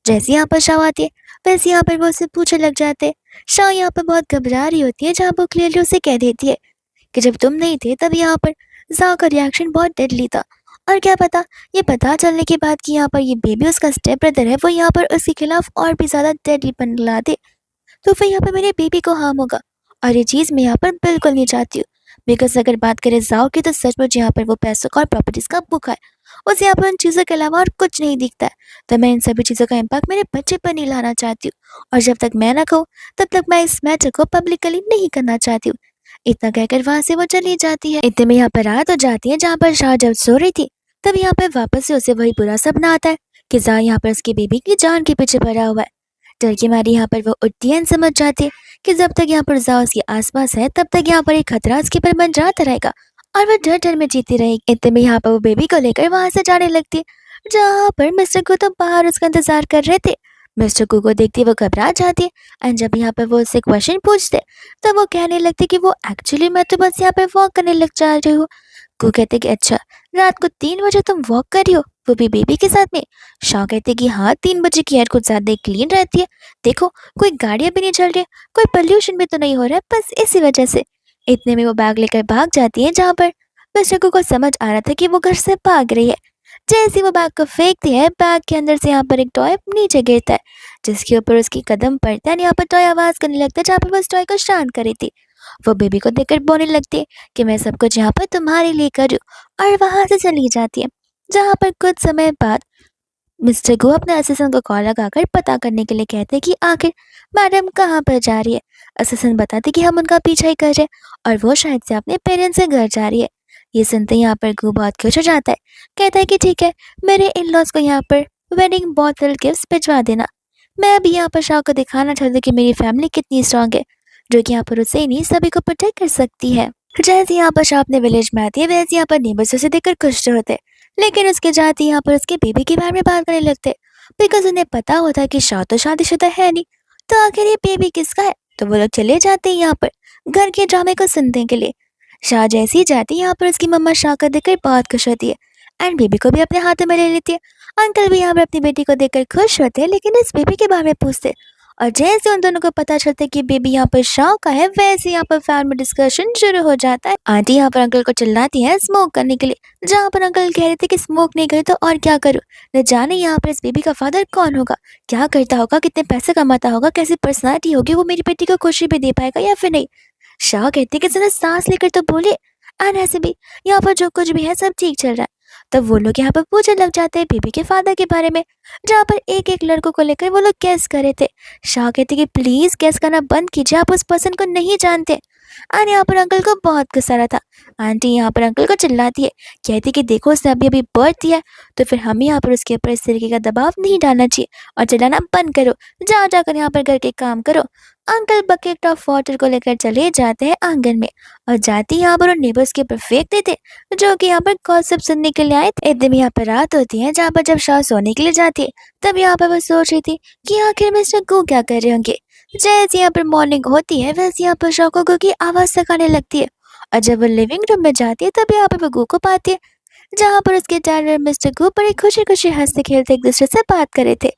जैसे यहाँ पर शाह आती है वैसे यहाँ पर वो उससे पूछने लग जाते शाह यहाँ पर बहुत घबरा रही होती है, जहाँ वो क्लियरली उसे कह देती है कि जब तुम नहीं थे तब यहाँ पर ज़ा का रिएक्शन बहुत डेडली था। और क्या पता, ये पता चलने के बाद कि यहाँ पर ये बेबी उसका स्टेप ब्रदर है, वो यहाँ पर उसके खिलाफ और भी ज़्यादा डेडली पन ला दे, तो फिर यहाँ पर मेरे बेबी को हार्म होगा। और ये चीज़ मैं यहाँ पर बिल्कुल नहीं चाहती हूँ। बिकॉज़ अगर बात करें ज़ाओ की, तो सचमुच यहाँ पर वो पैसों का और प्रॉपर्टीज़ का भूखा है। उसे यहाँ पर उन चीज़ों के अलावा और कुछ नहीं दिखता है। तो मैं इन सभी चीज़ों का इम्पैक्ट मेरे बच्चे पर नहीं लाना चाहती हूँ, और जब तक मैं ना कहूँ तब तक मैं इस मैटर को पब्लिकली नहीं करना चाहती हूँ। इतना कहकर वहाँ से वो चली जाती है। इतने में यहाँ पर रात हो जाती है, जहाँ पर शाह जब सो रही थी तब यहाँ पर वापस से उसे वही बुरा सपना आता है कि ज़ा यहाँ पर उसकी बेबी की जान के पीछे पड़ा हुआ है। डर की मारी यहाँ पर वो उठती है, समझ जाती है कि जब तक यहाँ पर ज़ा उसके आसपास है तब तक यहाँ पर एक खतरा उसके पर मंडराता रहेगा, और वो डर डर में जीती रहेगी। इतने में यहाँ पर वो बेबी को लेकर वहां से जाने लगती है, जहाँ पर मिस्टर को तो बाहर उसका इंतजार कर रहे थे। मिस्टर को देखती वो घबरा जाती है, एंड जब यहाँ पर वो उससे क्वेश्चन पूछते तब वो कहने लगती कि वो एक्चुअली मैं तो बस यहाँ पे वॉक करने लग जा रही हूँ। को कहते कि अच्छा, रात को 3 बजे तुम वॉक कर रही हो, वो भी बेबी के साथ में। शाह कहते कि हाँ, 3 बजे की एयर कुछ ज्यादा क्लीन रहती है, देखो कोई गाड़ियां भी नहीं चल रही, कोई पोल्यूशन भी तो नहीं हो रहा है, बस इसी वजह से। इतने में वो बैग लेकर भाग जाती है, जहाँ पर मिस्टर को समझ आ रहा था कि वो घर से भाग रही है। जैसे ही वो बैग को फेंकती है, बैग के अंदर से यहाँ पर एक टॉय नीचे गिरता है, जिसके ऊपर उसकी कदम पड़ता है। यहाँ पर टॉय आवाज करने लगता है, जहाँ पर वो उस टॉय को शांत करी थी। वो बेबी को देखकर बोलने लगती है कि मैं सब कुछ यहाँ पर तुम्हारे लिए कर रही हूँ, और वहां से चली जाती है। जहाँ पर कुछ समय बाद मिस्टर गो अपने असिस्टेंट को कॉल लगाकर पता करने के लिए कहते कि आखिर मैडम कहाँ पर जा रही है। असिस्टेंट बताती कि हम उनका पीछा ही कर रहे हैं, और वो शायद से अपने पेरेंट्स से घर जा रही है। ये सुनते ही यहाँ पर गो बहुत खुश हो जाता है, कहता है कि ठीक है, मेरे इन लॉज को यहाँ पर वेडिंग बॉटल गिफ्ट भिजवा देना। मैं अभी यहाँ पर शाह को दिखाना चाहती हूँ कि मेरी फैमिली कितनी स्ट्रांग है, जो कि यहाँ पर उसे ही नहीं सभी को प्रोटेक्ट कर सकती है। जैसे यहाँ पर शाह अपने विलेज में आती है, वैसे यहाँ पर नेबर्स उसे देखकर खुश होते हैं, लेकिन उसके जाते यहाँ पर उसके बेबी के बारे में बात करने लगते, बिकॉज उन्हें पता होता है कि शाह तो शादीशुदा है नहीं, तो आखिर ये बेबी किसका है। तो वो लोग चले जाते हैं यहाँ पर घर के ड्रामे को सुनने के लिए। शाह जैसी जाती है, यहाँ पर उसकी मम्मा शाह को देखकर बहुत खुश होती है, एंड बेबी को भी अपने हाथों में ले लेती है। अंकल भी यहाँ पर अपनी बेटी को देखकर खुश होते हैं, लेकिन इस बेबी के बारे में पूछते, और जैसे उन दोनों को पता चलता है कि बेबी यहाँ पर शाह का है, वैसे यहाँ पर फैमिली डिस्कशन शुरू हो जाता है। आंटी यहाँ पर अंकल को चिल्लाती है स्मोक करने के लिए, जहाँ पर अंकल कह रहे थे कि स्मोक नहीं करे तो और क्या करूँ, न जाने यहाँ पर इस बेबी का फादर कौन होगा, क्या करता होगा, कितने पैसे कमाता होगा, कैसी पर्सनालिटी होगी, वो मेरी बेटी को खुशी भी दे पाएगा या फिर नहीं। शाह कहते कि जरा सांस लेकर तो बोले, और ऐसे भी यहाँ पर जो कुछ भी है सब ठीक चल रहा है। तब वो लोग यहाँ पर पूछने लग जाते हैं बेबी के फादर के बारे में, जहाँ पर एक एक लड़कों को लेकर वो लोग गेस कर रहे थे। शाह कहते कि प्लीज गेस करना बंद कीजिए, आप उस पर्सन को नहीं जानते। और यहाँ पर अंकल को बहुत गुस्सा आ रहा था। आंटी यहाँ पर अंकल को चिल्लाती है, कहती कि देखो उसने अभी अभी बर्थ दिया है, तो फिर हम यहाँ पर उसके ऊपर इस तरीके का दबाव नहीं डालना चाहिए, और चिल्लाना बंद करो, जा जाकर यहाँ पर घर के काम करो। अंकल बकेट ऑफ वाटर को लेकर चले जाते हैं आंगन में, और जाते ही यहाँ पर उन नेबर्स के ऊपर फेंक देते, जो कि यहाँ पर गॉसिप सुनने के लिए आए थे। एकदम यहाँ पर रात होती है, जहाँ पर जब शाह सोने के लिए जाती है, तब यहाँ पर वो सोच रही थी कि आखिर मिस्टर गो क्या कर रहे होंगे। जैसे यहाँ पर मॉर्निंग होती है, वैसे यहाँ पर शाह को की आवाज तकाने लगती है, और जब वो लिविंग रूम में जाती है तब यहाँ पर वो गो को पाती है, जहाँ पर उसके डैड और मिस्टर गो बड़े खुशी खुशी हंसते खेलते एक दूसरे से बात कर रहे थे।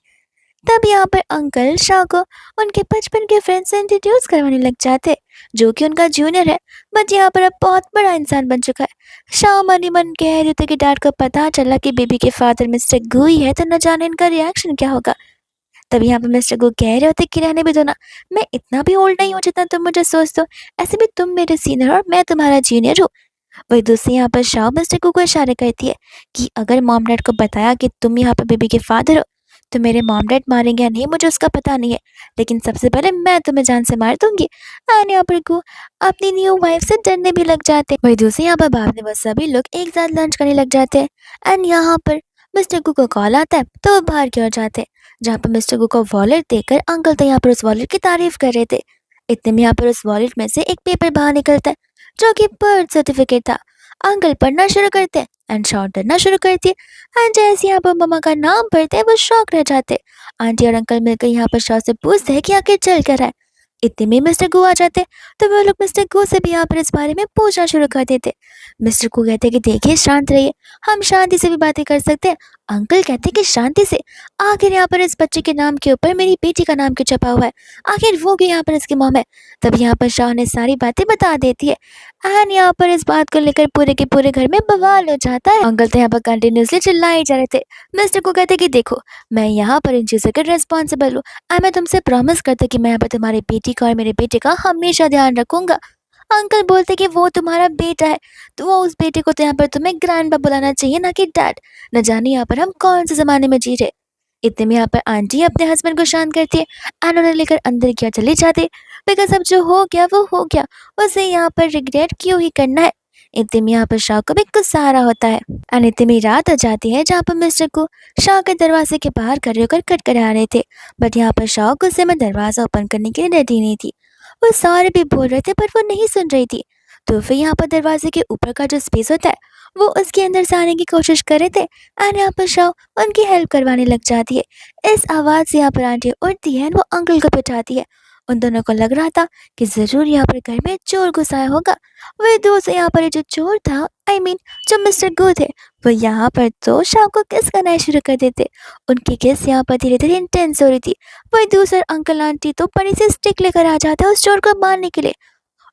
तब यहाँ पर अंकल शाह को उनके बचपन के फ्रेंड से इंट्रोड्यूस करवाने लग जाते, जो कि उनका जूनियर है, बट यहाँ पर अब बहुत बड़ा इंसान बन चुका है। शाह मन ही मन कह रहे थे कि डैड को पता चला कि बेबी के फादर मिस्टर गू ही है, तो न जाने इनका रिएक्शन क्या होगा। तब यहाँ पर मिस्टर गू कह रहे होते कि रहने भी दो ना, मैं इतना भी ओल्ड नहीं हूँ जितना तुम मुझे सोचते हो, ऐसे भी तुम मेरे सीनियर और मैं तुम्हारा जूनियर हूँ। वही दूसरी यहाँ पर शाह मिस्टर गू को इशारे करती है कि अगर मॉम डैड को बताया कि तुम यहाँ पर बेबी के फादर हो, तो मेरे मॉम डैड मारेंगे या नहीं मुझे उसका पता नहीं है, लेकिन सबसे पहले मैं तुम्हें जान से मार दूंगी। एंड यहाँ पर गो अपनी न्यू वाइफ से डरने भी लग जाते हैं। वही दूसरी यहाँ पर बाद में वो सभी लोग एक साथ लंच करने लग जाते हैं, एंड यहाँ पर मिस्टर गू को कॉल आता है, तो वो बाहर की ओर जाते हैं, जहाँ पर मिस्टर गू को वॉलेट देकर अंकल तो यहाँ पर उस वॉलेट की तारीफ कर रहे थे। इतने में यहाँ पर उस वॉलेट में से एक पेपर बाहर निकलता है, जो कि बर्थ सर्टिफिकेट था। अंकल पढ़ना शुरू करते हैं, एंड शॉर्ट डरना शुरू करती है, एंड जैसे यहाँ पर मम्मा का नाम पढ़ते हैं वो शॉक रह जाते। आंटी और अंकल मिलकर यहाँ पर शॉर्ट से पूछते हैं कि आखिर चल कर रहा है। इतने में मिस्टर गू आ जाते, तो वो लोग मिस्टर गू से भी यहाँ पर इस बारे में पूछना शुरू कर देते। मिस्टर गू कहते कि देखिए शांत रहिए, हम शांति से भी बातें कर सकते हैं, अंकल कहते कि शांति से, आखिर यहाँ पर इस बच्चे के नाम के ऊपर मेरी बेटी का नाम क्यों छपा हुआ है, आखिर वो भी यहाँ पर इसकी मॉम है। तब यहाँ पर शाह ने सारी बातें बता देती है एंड यहाँ पर इस बात को लेकर पूरे के पूरे घर में बवाल हो जाता है। अंकल तो यहाँ पर कंटिन्यूसली चिल्लाए जा रहे थे। मिस्टर को कहते कि देखो, मैं यहाँ पर इन चीज़ों के रिस्पॉन्सिबल हूँ एंड मैं तुमसे प्रॉमिस करता कि मैं यहाँ पर तुम्हारी बेटी का और मेरे बेटे का हमेशा ध्यान रखूंगा। अंकल बोलते कि वो तुम्हारा बेटा है, तो वो उस बेटे को तो यहाँ पर तुम्हें ग्रैंडपा बुलाना चाहिए, ना कि डैड। न जाने यहाँ पर हम कौन से ज़माने में जी रहे। इतने में यहाँ पर आंटी अपने हस्बैंड को शांत करती है एंड उन्हें लेकर अंदर क्या चले जाते, बिकॉज अब जो हो गया वो हो गया, उसे यहाँ पर रिग्रेट क्यों ही करना है। इतने में यहाँ पर शाह को भी गुस्सा आ रहा होता है एंड इतने में रात आ जाती है जहाँ पर मिस्टर को शाह के दरवाजे के बाहर खड़े होकर खटखटा रहे थे। बट यहाँ पर शाह गुस्से में दरवाज़ा ओपन करने के लिए रेडी नहीं थी। वो सारे भी बोल रहे थे पर वो नहीं सुन रही थी। तो फिर यहाँ पर दरवाजे के ऊपर का जो स्पेस होता है वो उसके अंदर से आने की कोशिश कर रहे थे एंड यहाँ पर शाह उनकी हेल्प करवाने लग जाती है। इस आवाज़ से यहाँ पर आंटी उठती है और वो अंकल को पिटाती है। उन दोनों को लग रहा था कि ज़रूर यहाँ पर घर में चोर घुस आया होगा। वह दोस्त यहाँ पर जो चोर था, आई मीन जो मिस्टर गो थे, वो यहाँ पर तो शाह को किस करना शुरू कर देते। उनकी किस यहाँ पर धीरे धीरे इंटेंस हो रही थी। वही दूसरे अंकल आंटी तो बड़ी सी स्टिक लेकर आ जाते हैं उस चोर को मारने के लिए।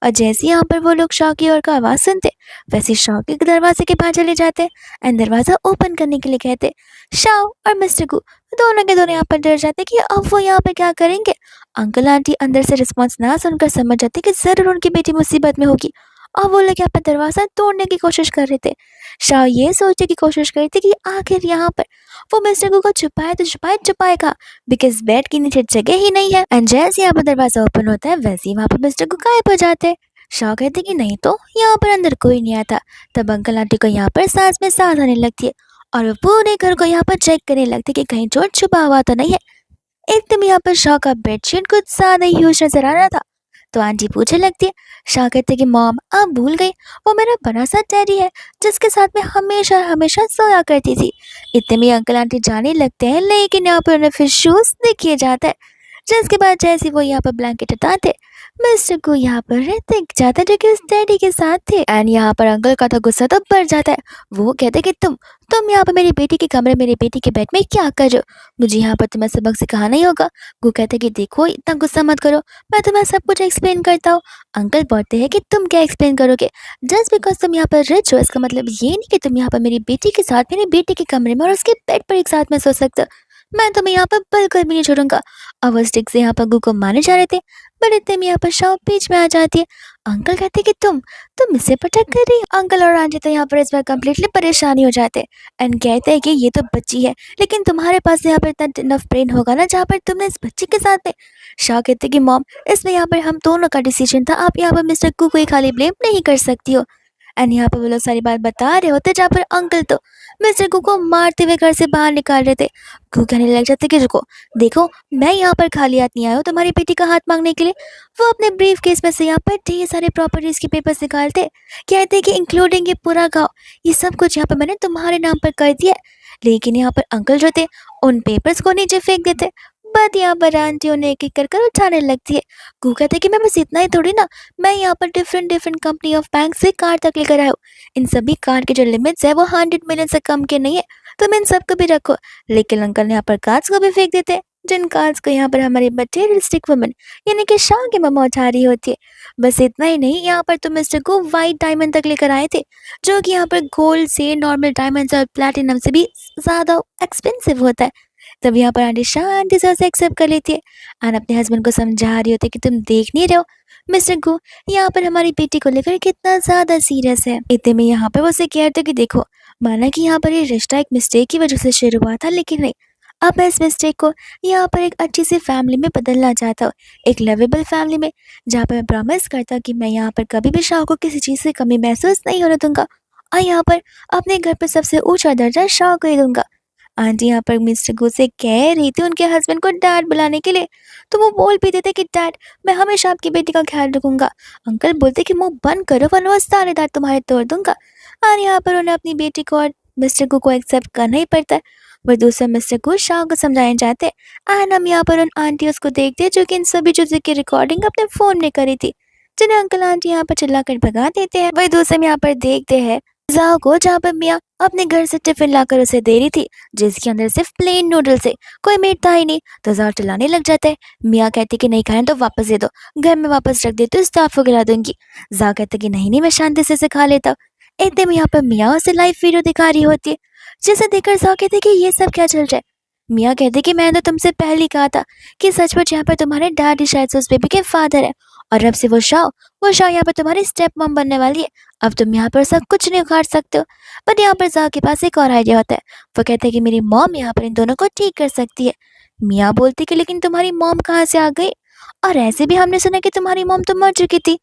और जैसे यहाँ पर वो लोग शाह की ओर का आवाज़ सुनते, वैसे शाह के दरवाजे के पास चले जाते एंड दरवाज़ा ओपन करने के लिए कहते। शाह और मिस्टर गु दोनों के दोनों यहाँ पर डर जाते कि अब वो यहाँ पर क्या करेंगे। अंकल आंटी अंदर से रिस्पॉन्स ना सुनकर समझ जाते कि ज़रूर उनकी बेटी मुसीबत में होगी और वो लोग यहाँ पर दरवाज़ा तोड़ने की कोशिश कर रहे थे। शाह ये सोचने की कोशिश कर रही थी कि आखिर यहाँ पर वो मिस्टर गु को छुपाए तो छुपाए कहाँ, बिकॉज बेड के नीचे जगह ही नहीं है। एंड जैसे यहाँ पर दरवाजा ओपन होता है वैसे ही वहाँ पर मिस्टर गु गायब हो जाते हैं। शाह कहते कि नहीं तो यहाँ पर अंदर कोई नहीं आता। तब अंकल आंटी को यहाँ पर सांस में सांस आने लगती है और वो पूरे घर को यहाँ पर चेक करने लगते कि कहीं चोर छुपा हुआ तो नहीं है। एकदम यहाँ पर शाह का बेडशीट कुछ ज्यादा ही ह्यूज नजर आ रहा था। तो आंटी पूछने लगती है। शाह कहते कि मॉम आप भूल गई, वो मेरा बड़ा सा डैडी है जिसके साथ मैं हमेशा हमेशा सोया करती थी। इतने में अंकल आंटी जाने लगते हैं लेकिन यहाँ पर उन्हें फिर शूज दिखे जाता है। जिसके बाद जैसे वो यहाँ पर ब्लैंकेट हटाते, मिस्टर को यहाँ पर दिख जाता है जो कि उस डैडी के साथ थे एंड यहाँ पर अंकल का तो गुस्सा तो बढ़ जाता है। वो कहते कि तुम यहाँ पर मेरी बेटी के कमरे मेरी बेटी के बेड में क्या कर रहे हो, मुझे यहाँ पर तुम्हें सबक सिखाना ही होगा। वो कहते कि देखो इतना गुस्सा मत करो, मैं तुम्हें सब कुछ एक्सप्लेन करता हूँ। अंकल बोलते हैं कि तुम क्या एक्सप्लेन करोगे, जस्ट बिकॉज तुम यहाँ पर रिच हो इसका मतलब ये नहीं कि तुम यहाँ पर मेरी बेटी के साथ मेरी बेटी के कमरे में और उसके बेड पर एक साथ में सो सकते हो। मैं तुम्हें यहाँ पर बिल्कुल भी नहीं छोड़ूंगा। और वो स्टिक से यहाँ पर गु को मारने जा रहे थे बट इतने में यहाँ पर शाह बीच में आ जाती है। अंकल कहते कि तुम इससे प्रोटेक्ट कर रही हो। अंकल और आंटी तो यहाँ पर इस बार कम्प्लीटली परेशानी हो जाते हैं एंड कहते हैं कि ये तो बच्ची है लेकिन तुम्हारे पास यहाँ पर इतना इनफ ब्रेन होगा ना जहाँ पर तुमने इस बच्ची के साथ में। शाह कहते कि मॉम इसमें यहाँ पर हम दोनों का डिसीजन था, आप यहाँ पर मिस्टर कू को ही खाली ब्लेम नहीं कर सकती हो। एंड यहाँ पर वो लोग सारी बात बता रहे होते जहाँ पर अंकल तो मिस्टर कू को मारते हुए घर से बाहर निकाल रहे थे। कू कहने लग जाते कि रुको, देखो मैं यहाँ पर खाली हाथ नहीं आया हूँ तुम्हारी बेटी का हाथ मांगने के लिए। वो अपने ब्रीफ केस में से यहाँ पर ढेर सारे प्रॉपर्टीज के पेपर्स निकालते, कहते कि इंक्लूडिंग ये पूरा गाँव, ये सब कुछ यहाँ पर मैंने तुम्हारे नाम पर कर दिया। लेकिन यहाँ पर अंकल जो थे उन पेपर्स को नीचे फेंक देते। बट यहाँ पर आंटी उन्हें एक एक कर कर उठाने लगती है। कू कहते कि मैं बस इतना ही थोड़ी ना, मैं यहाँ पर different different company of bank से कार्ड तक लेकर आया हूँ। इन सभी कार्ड के जो लिमिट्स है वो 100 मिलियन से कम के नहीं है, तुम इन सबको भी रखो। लेकिन अंकल यहाँ पर कार्ड्स को भी फेंक देते हैं, जिन कार्ड्स को यहाँ पर हमारी मटेरियलिस्टिक वुमन यानी कि शाह की मम्मा उठा रही होती है। बस इतना ही नहीं, यहाँ पर तो मिस्टर को वाइट डायमंड तक लेकर आए थे जो कि यहाँ पर गोल्ड से, नॉर्मल डायमंड और प्लैटिनम से भी ज़्यादा एक्सपेंसिव होता है। तब यहाँ पर आंटी शांति से उसे एक्सेप्ट कर लेती है और अपने हस्बैंड को समझा रही होती है कि तुम देख नहीं रहे हो मिस्टर गो यहाँ पर हमारी बेटी को लेकर कितना ज्यादा सीरियस है। इतने में यहाँ पर वो उसे कहते कि देखो, माना कि यहाँ पर ये रिश्ता एक मिस्टेक की वजह से शुरू हुआ था, लेकिन नहीं, अब मैं इस मिस्टेक को यहाँ पर एक अच्छी सी फैमिली में बदलना चाहता हूँ, एक लवेबल फैमिली में, जहाँ पर मैं प्रॉमिस करता हूँ कि मैं यहाँ पर कभी भी शाह को किसी चीज़ से कमी महसूस नहीं होने दूंगा और यहाँ पर अपने घर पर सबसे ऊंचा दर्जा शाह को ही दूंगा। आंटी यहाँ पर मिस्टर गो से कह रही थी उनके हस्बैंड को डैड बुलाने के लिए, तो वो बोल भी देते कि डैड मैं हमेशा आपकी बेटी का ख्याल रखूंगा। अंकल बोलते कि मुंह बंद करो वरना वो सारे दांत तुम्हारे तोड़ दूंगा। और यहाँ पर उन्हें अपनी बेटी को और मिस्टर गो को एक्सेप्ट करना ही पड़ता है। वह दूसरा मिस्टर गो शाह को समझाने जाते हैं एंड हम यहाँ पर उन आंटी उसको देखते हैं जो कि इन सभी चीज़ों की रिकॉर्डिंग अपने फ़ोन में करी थी, जिन्हें अंकल आंटी यहाँ पर चिल्ला कर भगा देते हैं। वही दूसरे में यहाँ पर देखते हैं जाओ को जहाँ पर मियाँ अपने घर से टिफिन लाकर उसे दे रही थी, जिसके अंदर सिर्फ प्लेन नूडल्स थे, कोई मीट था ही नहीं। तो जाओ चिल्लाने लग जाता है। मियाँ कहती कि नहीं खाना तो वापस दे दो, घर में वापस रख देती हूँ, स्टाफ को खिला दूंगी। जाओ कहते कि नहीं नहीं, मैं शांति से इसे खा लेता हूँ। इतने में यहाँ पर मियाँ उसे लाइव वीडियो दिखा रही होती है, जिसे देखकर जाओ कहते कि ये सब क्या चल रहा है। मियाँ कहते कि मैंने तो तुमसे पहले ही कहा था कि सचमुच यहाँ पर तुम्हारे डैडी शायद से उस बेबी के फादर है, और अब से वो शाह यहाँ पर तुम्हारी स्टेप मॉम बनने वाली है। अब तुम यहाँ पर सब कुछ नहीं उखाड़ सकते हो। बट यहाँ पर जाओ के पास एक और आइडिया होता है। वो कहते हैं कि मेरी मॉम यहाँ पर इन दोनों को ठीक कर सकती है। मियाँ बोलती कि लेकिन तुम्हारी मॉम कहाँ से आ गई, और ऐसे भी हमने सुना कि तुम्हारी मॉम तो मर चुकी थी।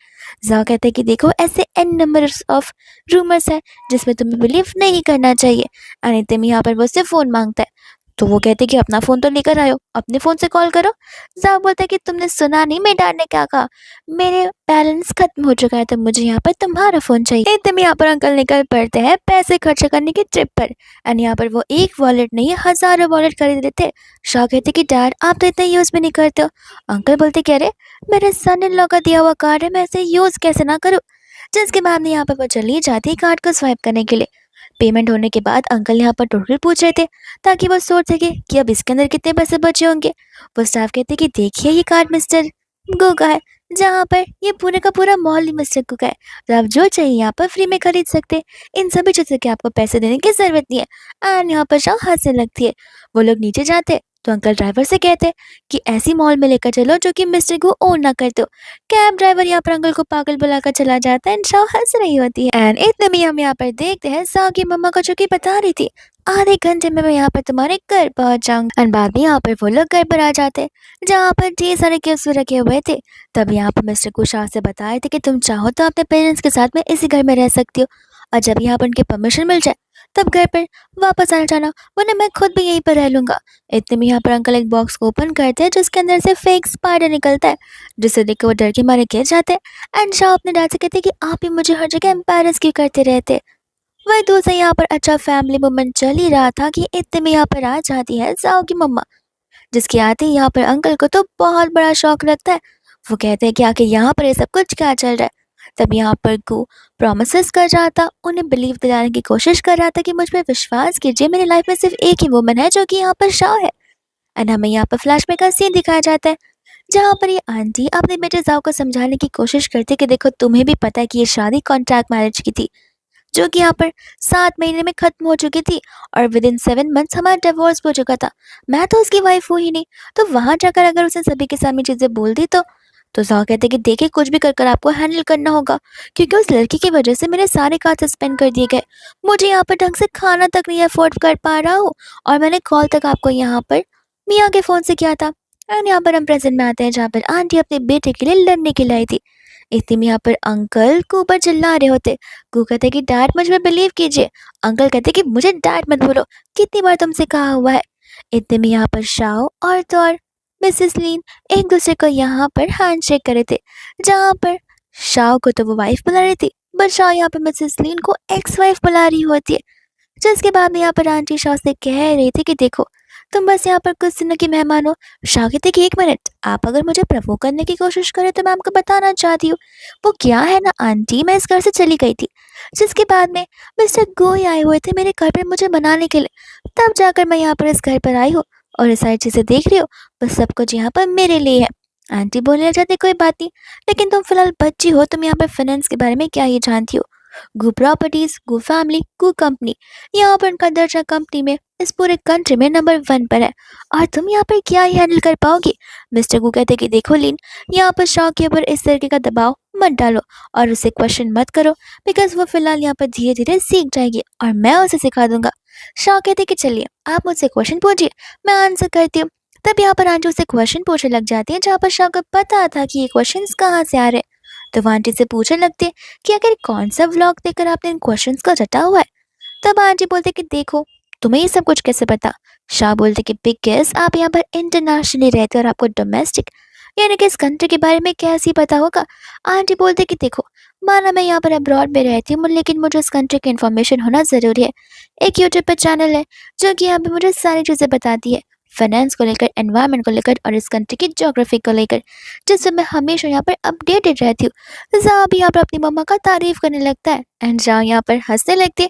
जाओ कहते हैं कि देखो ऐसे एन नंबर्स ऑफ रूमर्स है जिसमें तुम्हें बिलीव नहीं करना चाहिए। अनितिम यहाँ पर वो उससे फोन मांगता है, तो वो कहते कि अपना फोन तो लेकर आयो, अपने फोन से कॉल करो। जाओ बोलता है कि तुमने सुना नहीं मेरे डैड ने क्या कहा, मेरे बैलेंस खत्म हो चुका है, तो मुझे यहाँ पर तुम्हारा फोन चाहिए। एकदम यहाँ पर अंकल निकल पड़ते हैं पैसे खर्च करने की ट्रिप पर, एंड यहाँ पर वो एक वॉलेट नहीं हजारों वॉलेट खरीद लेते। शाह कहते कि डैड आप तो इतना यूज भी नहीं करते हो। अंकल बोलते कह रहे मेरे सन इन लॉ का दिया हुआ कार्ड है, मैं इसे यूज कैसे ना करूँ। जिसके बाद में यहाँ पर वो चली जाती है कार्ड को स्वाइप करने के लिए। पेमेंट होने के बाद अंकल यहाँ पर टोटल पूछ रहे थे, ताकि वो सोच सके कि अब इसके अंदर कितने पैसे बचे होंगे। वो स्टाफ कहते कि देखिए ये कार्ड मिस्टर गो का है, जहाँ पर ये पूरे का पूरा मॉल ही मिस्टर गो का है, तो आप जो चाहिए यहाँ पर फ्री में खरीद सकते हैं। इन सभी चीज़ों के आपको पैसे देने की जरूरत नहीं है। एंड यहाँ पर शाह हंसने लगती है। वो लोग नीचे जाते तो अंकल ड्राइवर से कहते कि ऐसी मॉल में लेकर चलो जो कि मिस्टर को ओन ना करते हो। कैब ड्राइवर यहाँ पर अंकल को पागल बुलाकर चला जाता है, एंड शाह हंस रही होती है। एंड इतने में हम यहाँ पर देखते हैं शाह की मम्मा को, जो कि बता रही थी आधे घंटे में मैं यहाँ पर तुम्हारे घर पहुंच जाऊंगी। एंड बाद में यहाँ पर वो लोग घर पर आ जाते हैं, जहाँ पर ढेर सारे गिफ्ट रखे हुए थे। तब यहाँ पर मिस्टर को शाह से बताए थे कि तुम चाहो तो अपने पेरेंट्स के साथ में इसी घर में रह सकती हो, और जब यहाँ पर उनकी परमिशन मिल जाए तब घर पर वापस आ जाना, वरना मैं खुद भी यहीं पर रह लूंगा। इतने में यहाँ पर अंकल एक बॉक्स को ओपन करते हैं, जिसके अंदर से फेक स्पाइडर निकलता है, जिसे देख के वो डर के मारे गिर जाते हैं। एंड शाह अपने डैड से कहते हैं कि आप ही मुझे हर जगह एम्बैरस क्यों करते रहते। वही दूसरा यहाँ पर अच्छा फैमिली मोमेंट चल ही रहा था कि इतने में यहाँ पर आ जाती है जाओ की मम्मा, जिसके आते ही यहाँ पर अंकल को तो बहुत बड़ा शौक लगता है। वो कहते हैं कि आखिर यहाँ पर ये सब कुछ क्या चल रहा है। तब यहाँ पर गो प्रोमिस कर रहा था, उन्हें बिलीव दिलाने की कोशिश कर रहा था कि मुझ पर विश्वास कीजिए, मेरी लाइफ में सिर्फ एक ही वुमन है जो कि यहाँ पर शाह है। एंड हमें यहाँ पर फ्लैशबैक का सीन दिखाया जाता है, जहाँ पर ये आंटी अपने बेटे जाओ को समझाने की कोशिश करती है कि देखो तुम्हें भी पता है कि ये शादी कॉन्ट्रैक्ट मैरिज की थी, जो कि यहाँ पर 7 महीने में खत्म हो चुकी थी, और विद इन 7 मंथ्स हमारा डिवोर्स हो चुका था। मैं तो उसकी वाइफ हूँ ही नहीं, तो वहां जाकर अगर उसे सभी के सामने चीजें बोल दी तो जाओ कहते कि देखिए कुछ भी कर कर आपको हैंडल करना होगा, क्योंकि उस लड़की की वजह से मेरे सारे कार्ड सस्पेंड कर दिए गए। मुझे यहाँ पर ढंग से खाना तक नहीं अफोर्ड कर पा रहा हूँ, और मैंने कॉल तक आपको यहाँ पर मियाँ के फोन से किया था। एंड यहाँ पर हम प्रेजेंट में आते हैं, जहाँ पर आंटी अपने बेटे के लिए लड़ने के लिए आई थी। इतने में यहाँ पर अंकल के ऊपर चिल्ला रहे होते। गु कहते कि डैड मुझ में बिलीव कीजिए। अंकल कहते कि मुझे डैड मत बोलो, कितनी बार तुमसे कहा हुआ है। इतने में यहाँ पर शाओ और तो और मिसेस लीन एक दूसरे को यहाँ पर हैंडशेक करे थे, जहाँ पर शाओ को तो वो वाइफ बुला रही थी, बट शाओ यहाँ पर मिसेस लीन को एक्स वाइफ बुला रही होती है। जिसके बाद में यहाँ पर आंटी शाह से कह रही थी कि देखो तुम बस यहाँ पर कुछ दिनों की मेहमान हो। शाह कहते कि 1 मिनट, आप अगर मुझे प्रवोक करने की कोशिश करें तो मैं आपको बताना चाहती हूँ। वो क्या है ना आंटी, मैं इस घर से चली गई थी, जिसके बाद में मिस्टर गोई आए हुए थे मेरे घर पर मुझे मनाने के लिए, तब जाकर मैं यहाँ पर इस घर पर आई हूँ, और ये सारी चीजें देख रही हो, बस सब कुछ यहाँ पर मेरे लिए है। आंटी बोलने लग जाती कोई बात नहीं, लेकिन तुम फिलहाल बच्ची हो, तुम यहाँ पर फाइनेंस के बारे में क्या ही जानती हो। गो प्रॉपर्टीज, गो फैमिली, गो कंपनी, यहाँ पर उनका दर्जा कंपनी में इस पूरे कंट्री में नंबर 1 पर है, और तुम यहाँ पर क्या ही हैंडल कर पाओगी। मिस्टर गु कहते कि देखो लीन, यहाँ पर शाह के ऊपर इस तरीके का दबाव मत डालो, और उसे क्वेश्चन मत करो, बिकॉज वो फिलहाल यहाँ पर धीरे धीरे सीख जाएगी, और मैं उसे सिखा दूंगा। शाह कहते कि चलिए आप मुझसे क्वेश्चन पूछिए, मैं आंसर करती हूँ। तब यहाँ पर आंटी से क्वेश्चन पूछने लग जाती है, जहाँ पर शाह को पता था कि ये क्वेश्चन कहाँ से आ रहे हैं। तो वो आंटी से पूछने लगते कि आखिर कौन सा व्लॉग देखकर आपने इन क्वेश्चंस को रटा हुआ है। तब आंटी बोलते कि देखो तुम्हें ये सब कुछ कैसे पता। शाह बोलते कि बिकॉज आप यहाँ पर इंटरनेशनली रहते हो, और आपको डोमेस्टिक यानी कि इस कंट्री के बारे में कैसे ही पता होगा। आंटी बोलते कि देखो माना मैं यहाँ पर अब्रॉड में रहती हूँ, लेकिन मुझे इस कंट्री की इन्फॉर्मेशन होना ज़रूरी है। एक यूट्यूब पर चैनल है जो कि यहाँ पे मुझे सारी चीज़ें बताती है, फाइनेंस को लेकर, एनवायरनमेंट को लेकर और इस कंट्री की ज्योग्राफी को लेकर, जिससे मैं हमेशा यहाँ पर अपडेटेड रहती हूँ। ज़ा भी यहाँ पर अपनी मम्मा का तारीफ करने लगता है एंड ज़ा यहाँ पर हंसने लगती है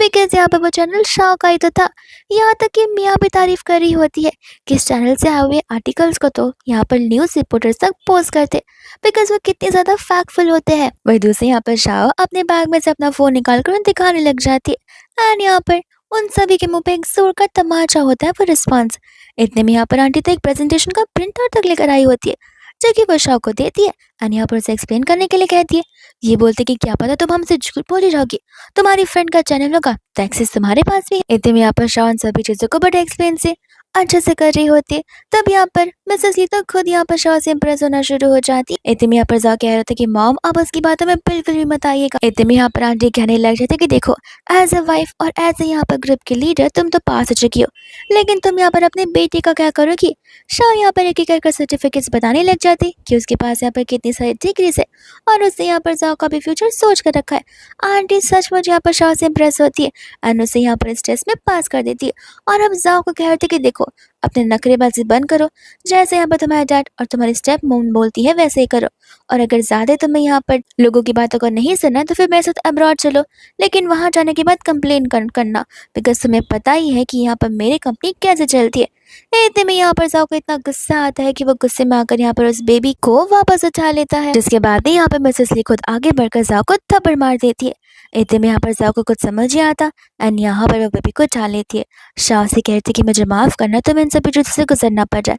बिकॉज यहाँ पर वो चैनल शौक आई तो था। यहाँ तक कि मियाँ भी तारीफ कर रही होती है कि इस चैनल से आए हुए आर्टिकल्स को तो यहाँ पर न्यूज़ रिपोर्टर्स तक पोस्ट करते बिकॉज वो कितने ज़्यादा फैक्टफुल होते हैं। वही दूसरे यहाँ पर शाह अपने बैग में से अपना फ़ोन निकाल कर उन्हें दिखाने लग जाती है एंड यहाँ पर उन सभी के मुंह पे एक जोर का तमाचा होता है वो रिस्पॉन्स। इतने में यहाँ पर आंटी तो एक प्रेजेंटेशन का प्रिंट आउट तक लेकर आई होती है जो कि वो शाह को देती है एंड यहाँ पर उसे एक्सप्लेन करने के लिए कहती है। ये बोलते कि क्या पता तुम हमसे झूठ बोली जाओगी, तुम्हारी फ्रेंड का चैनल होगा तो एक्सेस तुम्हारे पास भी है। इतने में यहाँ पर शाह उन सभी चीज़ों को बड़े एक्सप्लेन से अच्छे से कर रही होती है। तब यहाँ पर मिसेस ली तो खुद यहाँ पर शाह से इम्प्रेस होना शुरू हो जाती है। इतने में यहाँ पर जा कह रहे थे कि मॉम आप उसकी बातों में बिल्कुल भी मत आइएगा। इतने में यहाँ पर आंटी कहने लग जाते कि देखो एज ए वाइफ और एज ए यहाँ पर ग्रुप की लीडर तुम तो पास हो चुकी हो, लेकिन तुम यहाँ पर अपनी बेटी का क्या करोगी। शाह यहाँ पर एक एक करके सर्टिफिकेट्स बताने लग जाती कि उसके पास यहाँ पर कितनी सारी डिग्रीज है और उससे यहाँ पर जाओ का भी फ्यूचर सोच कर रखा है। आंटी सचमुच यहाँ पर शाह से इम्प्रेस होती है एंड उसे यहाँ पर इस टेस्ट में पास कर देती है। और अब जाओ को कह रहे थे कि देखो अपने नखरेबाजी बंद करो, जैसे यहाँ पर तुम्हारे डैड और तुम्हारी स्टेप मॉम बोलती है वैसे ही करो, और अगर ज़्यादा तुम्हें यहाँ पर लोगों की बातों को नहीं सुनना तो फिर मेरे साथ अब्रॉड चलो, लेकिन वहाँ जाने के बाद कंप्लेन करना बिकॉज तुम्हें पता ही है कि यहाँ पर मेरी कंपनी कैसे चलती है। इतने में यहाँ पर जाओ को इतना गुस्सा आता है कि वो गुस्से में आकर यहाँ पर उस बेबी को वापस उठा लेता है, जिसके बाद ही यहाँ पर मिसेस ली खुद आगे बढ़कर जाओ को थप्पड़ मार देती है। इतने में यहाँ पर जाओ को कुछ समझ ही आता एंड यहाँ पर वो बेबी को उठा लेती है। शाह से कहती कि मुझे माफ़ करना, तो मैं इन सभी चीज़ों से गुजरना पड़ रहा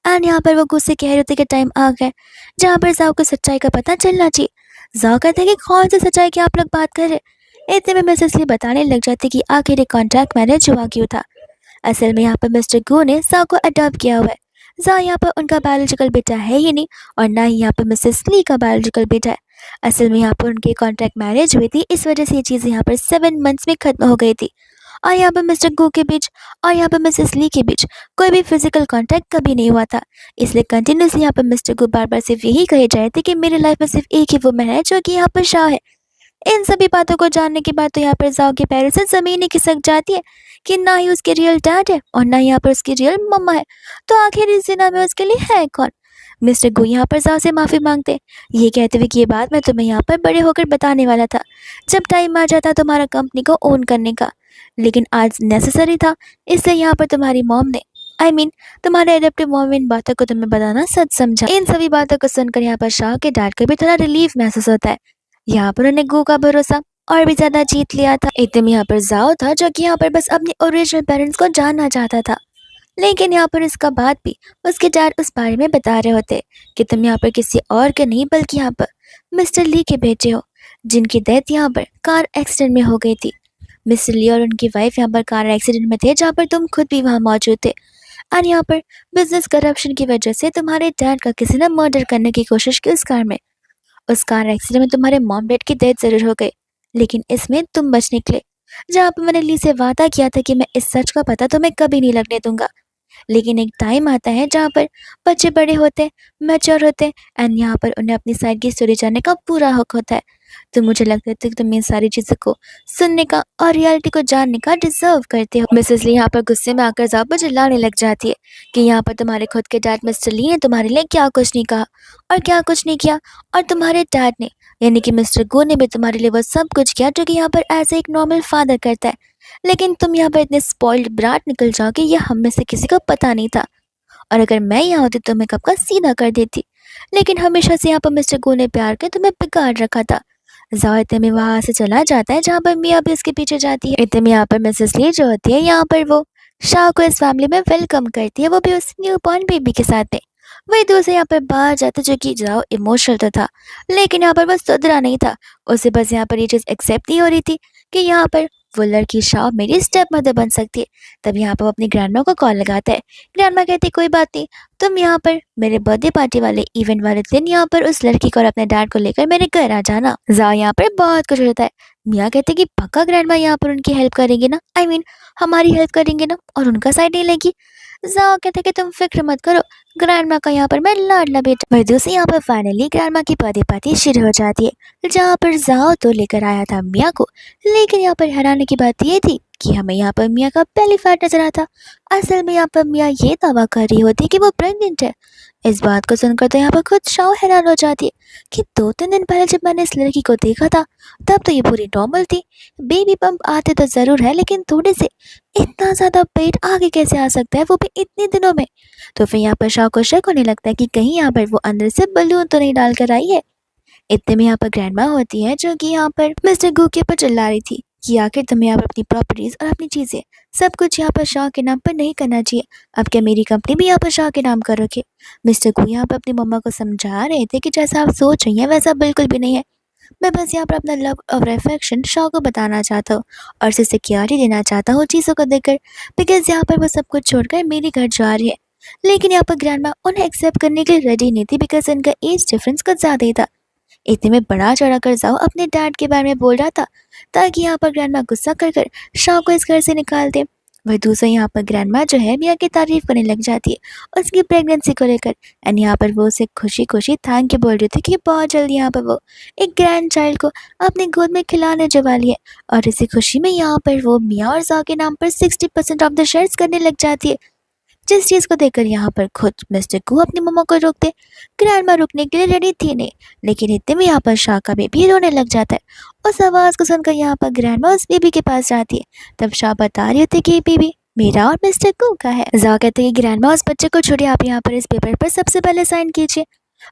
है एंड यहाँ पर वो गुस्से कह रही थी कि टाइम आ गया जहाँ पर जाओ को सच्चाई का पता चलना चाहिए। जाओ कहते हैं कि कौन सी सच्चाई की आप लोग बात कर रहे। इतने में मिसेस ली बताने लग जाती कि आखिर एक कॉन्ट्रैक्ट मैरिज हुआ क्यों था। असल में यहाँ पर मिस्टर गू ने जा को अडॉप्ट किया हुआ है। जा यहाँ पर उनका बायोलॉजिकल बेटा है ही नहीं और ना ही यहाँ पर मिसेस ली का बायोलॉजिकल बेटा है। असल में यहाँ पर उनकी कॉन्ट्रैक्ट मैरिज हुई थी, इस वजह से ये चीज़ यहाँ पर 7 मंथ्स में खत्म हो गई थी और यहाँ पर मिस्टर गू के बीच और यहाँ पर मिसेस ली के बीच कोई भी फिजिकल कांटेक्ट कभी नहीं हुआ था। इसलिए कंटिन्यूसली यहाँ पर मिस्टर गू बार बार सिर्फ यही कहे जा रहे थे कि मेरी लाइफ में सिर्फ एक ही वुमन है जो कि यहाँ पर शाह है। इन सभी बातों को जानने के बाद तो यहाँ पर जाओ के पैरों से ज़मीन ही खिसक जाती है कि ना ही उसके रियल डैड है और ना ही यहाँ पर उसकी रियल मम्मा है, तो आखिर इस जिना में उसके लिए है कौन। मिस्टर गू यहाँ पर जाओ से माफ़ी मांगते, ये कहते हुए कि ये बात मैं तुम्हें यहाँ पर बड़े होकर बताने वाला था जब टाइम आ जाता तुम्हारा कंपनी को ओन करने का, लेकिन आज नेसेसरी था, इससे यहाँ पर तुम्हारी मॉम ने तुम्हारे एडेप्टिव मॉम इन बातों को तुम्हें बताना सच समझा। इन सभी बातों को सुनकर यहाँ पर शाह के डैड को भी थोड़ा रिलीफ महसूस होता है। यहाँ पर उन्हें गू का भरोसा और भी ज्यादा जीत लिया था। एकदम यहाँ पर जाओ था जो कि यहाँ पर बस अपने ओरिजिनल पेरेंट्स को जानना चाहता था, लेकिन यहाँ पर इसका बाद भी उसके डैड उस बारे में बता रहे होते कि तुम यहाँ पर किसी और के नहीं बल्कि यहाँ पर मिस्टर ली के बेटे हो जिनकी डेथ यहाँ पर कार एक्सीडेंट में हो गई थी। मिस्टर ली और उनकी वाइफ यहाँ पर कार एक्सीडेंट में थे जहाँ पर तुम खुद भी वहाँ मौजूद थे और यहाँ पर बिजनेस करप्शन की वजह से तुम्हारे डैड का किसी ने मर्डर करने की कोशिश की उस कार में। उस कार एक्सीडेंट में तुम्हारे मॉम डैड की डेथ जरूर हो गई, लेकिन इसमें तुम बच निकले। जहाँ पर मैंने ली से वादा किया था कि मैं इस सच का पता तुम्हें कभी नहीं लगने दूंगा, लेकिन एक टाइम आता है जहाँ पर बच्चे बड़े होते, मैच्योर होते एंड यहाँ पर उन्हें अपनी साइड की स्टोरी जानने का पूरा हक होता है। तो मुझे लगता है कि तुम इन सारी चीज़ों को सुनने का और रियलिटी को जानने का डिजर्व करते हो। मिसेस ली यहाँ पर गुस्से में आकर जाओ पर चिल्लाने लग जाती है कि यहाँ पर तुम्हारे खुद के डैड मिस्टर ली ने तुम्हारे लिए क्या कुछ नहीं कहा और क्या कुछ नहीं किया, और तुम्हारे डैड ने यानी कि मिस्टर गो ने भी तुम्हारे लिए वो सब कुछ किया जो कि यहाँ पर एज एक नॉर्मल फादर करता है, लेकिन तुम यहाँ पर इतने स्पॉइल्ड ब्राट निकल जाओ कि यह हम में से किसी को पता नहीं था, और अगर मैं यहाँ होती तो मैं कब का सीधा कर देती, लेकिन हमेशा से यहाँ पर मिस्टर गो ने प्यार कर तुम्हें बिगाड़ रखा था। जाओ इतने में वहाँ से चला जाता है जहाँ पर मियाँ भी उसके पीछे जाती है। इतने में यहाँ पर मिसेस ली जो होती है यहाँ पर वो शाह को इस फैमिली में वेलकम करती है, वो भी उस न्यू बॉर्न बेबी के साथ में। वही दूसरे यहाँ पर बाहर जाते जो कि जाओ इमोशनल तो था, लेकिन यहाँ पर बस सुधरा नहीं था। उसे बस यहाँ पर ये चीज़ एक्सेप्ट नहीं हो रही थी कि यहाँ पर वो लड़की शाह मेरी स्टेप मदर बन सकती है। तब यहाँ पर वो अपनी ग्रैंडमा को कॉल लगाता है। ग्रैंडमा कहती कोई बात नहीं, तुम यहाँ पर मेरे बर्थडे पार्टी वाले इवेंट वाले दिन यहाँ पर उस लड़की को और अपने डैड को लेकर मेरे घर आ जाना। जाओ यहाँ पर बहुत कुछ होता है। मियाँ कहते कि पक्का ग्रैंडमा यहाँ पर उनकी हेल्प करेंगे ना, हमारी हेल्प करेंगे ना और उनका साइड नहीं लेगी। जाओ कहते कि तुम फिक्र मत करो, ग्रैंडमा का यहाँ पर मैं लाडला बेटा। वहीं दूसरी यहाँ पर फाइनली ग्रैंडमा की बर्थडे पार्टी शुरू हो जाती है, जहाँ पर जाओ तो लेकर आया था मिया को। लेकिन यहाँ पर हैरानी की बात ये थी कि हमें यहाँ पर मिया का बेली फैट नजर आता। असल में यहाँ पर मिया ये दावा कर रही होती कि वो प्रेग्नेंट है। इस बात को सुनकर तो यहाँ पर खुद शाओ हैरान हो जाती है कि 2-3 दिन पहले जब मैंने इस लड़की को देखा था तब तो ये पूरी नॉर्मल थी। बेबी बम्प आते तो जरूर है, लेकिन थोड़े से, इतना ज्यादा पेट आगे कैसे आ सकता है, वो भी इतने दिनों में। तो फिर यहाँ पर शाह को शक होने लगता है कि कहीं यहाँ पर वो अंदर से बलून तो नहीं डाल कर आई है। इतने में यहाँ पर ग्रैंडमा होती है, जो कि यहाँ पर मिस्टर गू के ऊपर चिल्ला रही थी कि आखिर तुम्हें यहाँ पर अपनी प्रॉपर्टीज और अपनी चीजें सब कुछ यहाँ पर शाह के नाम पर नहीं करना चाहिए। अब क्या मेरी कंपनी भी यहाँ पर शाह के नाम कर रखे। मिस्टर गू यहाँ पर अपनी मम्मा को समझा रहे थे कि जैसा आप सोच रही हैं वैसा बिल्कुल भी नहीं है। मैं बस यहाँ पर अपना लव और अफेक्शन शाह को बताना चाहता हूँ और उसे सिक्योरिटी देना चाहता हूँ चीज़ों को देखकर, बिकॉज यहाँ पर वो सब कुछ छोड़कर मेरे घर जा रही है। लेकिन यहाँ पर ग्रैंडमा उन्हें एक्सेप्ट करने के लिए रेडी नहीं थी, बिकॉज इनका एज डिफरेंस कुछ ज़्यादा ही था। इतने में बड़ा चढ़ा कर जाओ अपने डैड के बारे में बोल रहा था ताकि यहाँ पर ग्रैंडमा गुस्सा कर शाह को इस घर से निकाल दे। वह दूसरा यहाँ पर ग्रैंडमा जो है मिया की तारीफ करने लग जाती है उसकी प्रेगनेंसी को लेकर। एंड यहाँ पर वो उसे खुशी खुशी थैंक यू बोल रही थी कि बहुत जल्दी यहाँ पर वो एक ग्रैंड चाइल्ड को अपनी गोद में खिलाने जो वाली है। और इसी खुशी में यहाँ पर वो मिया और जा के नाम पर 60% ऑफ द शेयर्स करने लग जाती है, जिस चीज को देखकर यहाँ पर खुद मिस्टर कू अपनी मम्मा को रोकते। ग्रैंडमा रुकने के लिए रेडी थी नहीं, लेकिन इतने में यहाँ पर शाह का बेबी रोने लग जाता है। उस आवाज को सुनकर यहाँ पर ग्रैंडमा उस बेबी के पास जाती है। तब शाह बता रही होती कि ये बेबी मेरा और मिस्टर कू का है। जा कहते कि ग्रैंडमा उस बच्चे को छोड़िए, आप यहाँ पर इस पेपर पर सबसे पहले साइन कीजिए।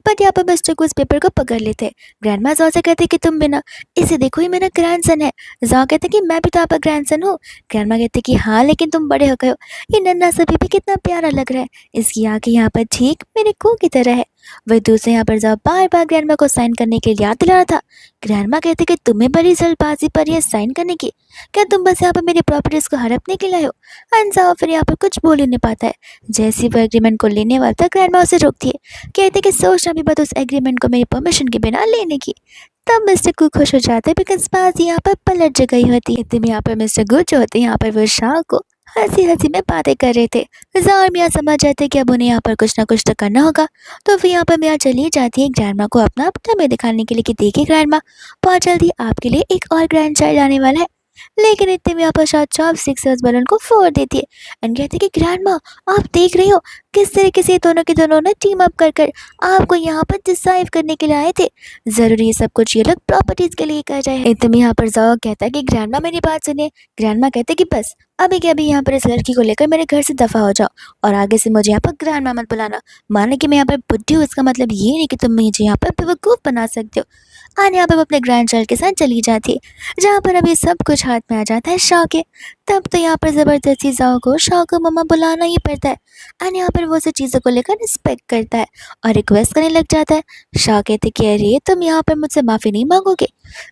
बट यहाँ पर मिस्टर को उस पेपर को पकड़ लेते। ग्रैंडमा जा से कहते कि तुम बिना, इसे देखो, ये मेरा ग्रैंडसन है। जा कहते कि मैं भी तो आपका ग्रैंडसन हूँ। ग्रैंडमा कहते कि हाँ, लेकिन तुम बड़े हो गए हो। ये नन्हा सा बेबी कितना प्यारा लग रहा है, इसकी आंखें यहाँ पर ठीक मेरे को की तरह है। वह दूसरे यहाँ पर जा बार बार ग्रैंडमा को साइन करने के लिए याद दिला रहा था। ग्रैंडमा कहते कि तुम्हें बड़ी जल्दबाजी पर यह साइन करने की, क्या तुम बस यहाँ पर मेरी प्रॉपर्टीज को हड़पने के लाए हो। अनजाओ फिर यहाँ पर कुछ बोल ही नहीं पाता है। जैसे ही वह एग्रीमेंट को लेने वाला था ग्रैंडमा उसे रोकती है, कहते कि सोचना भी मत उस एग्रीमेंट को मेरी परमिशन के बिना लेने की। तब मिस्टर गू खुश हो जाते हैं, बिकॉज बाजी यहाँ पर पलट गई होती है। इतने में यहाँ पर मिस्टर गू जो होते हैं यहाँ पर वो शाह को हंसी हंसी में बातें कर रहे थे। जार मियाँ समझ जाते कि अब उन्हें यहाँ पर कुछ ना कुछ तो करना होगा। तो फिर यहाँ पर मियाँ चली जाती है ग्रैंडमा को अपना टमी दिखाने के लिए कि देखिए ग्रैंडमा, बहुत जल्दी आपके लिए एक और ग्रैंड चाइल्ड आने वाला है। लेकिन इतने में यहाँ पर शाह चॉपस्टिक से उस बलून को फोड़ देती है एंड कहती है कि ग्रैंडमा, आप देख रही हो किस तरीके से ये दोनों के दोनों ने टीम अप कर आपको यहाँ पर डिसाइव करने के लिए आए थे। जरूरी ये सब कुछ ये लोग प्रॉपर्टीज के लिए कर रहे हैं। इतने में यहाँ पर जाओ कहता है कि ग्रैंडमा मेरी बात सुनिए। ग्रैंडमा कहते कि बस अभी के अभी यहाँ पर इस लड़की को लेकर मेरे घर से दफा हो जाओ और आगे से मुझे यहाँ पर ग्रैंडमा मत बुलाना। माने कि मैं यहाँ पर बुद्धि हूँ, इसका मतलब ये नहीं कि तुम मुझे यहाँ पर बेवकूफ़ बना सकते हो। और यहाँ पर वो अपने ग्रैंड चाइल्ड के साथ चली जाती है, जहाँ पर अभी सब कुछ हाथ में आ जाता है शाह के। तब तो यहाँ पर ज़बरदस्ती जाओ को शाह को मम्मा बुलाना ही पड़ता है। एंड यहाँ पर वो उसे चीज़ों को लेकर रिस्पेक्ट करता है और रिक्वेस्ट करने लग जाता है। शाह कहते कि अरे तुम यहाँ पर मुझसे माफ़ी नहीं मांगोगे।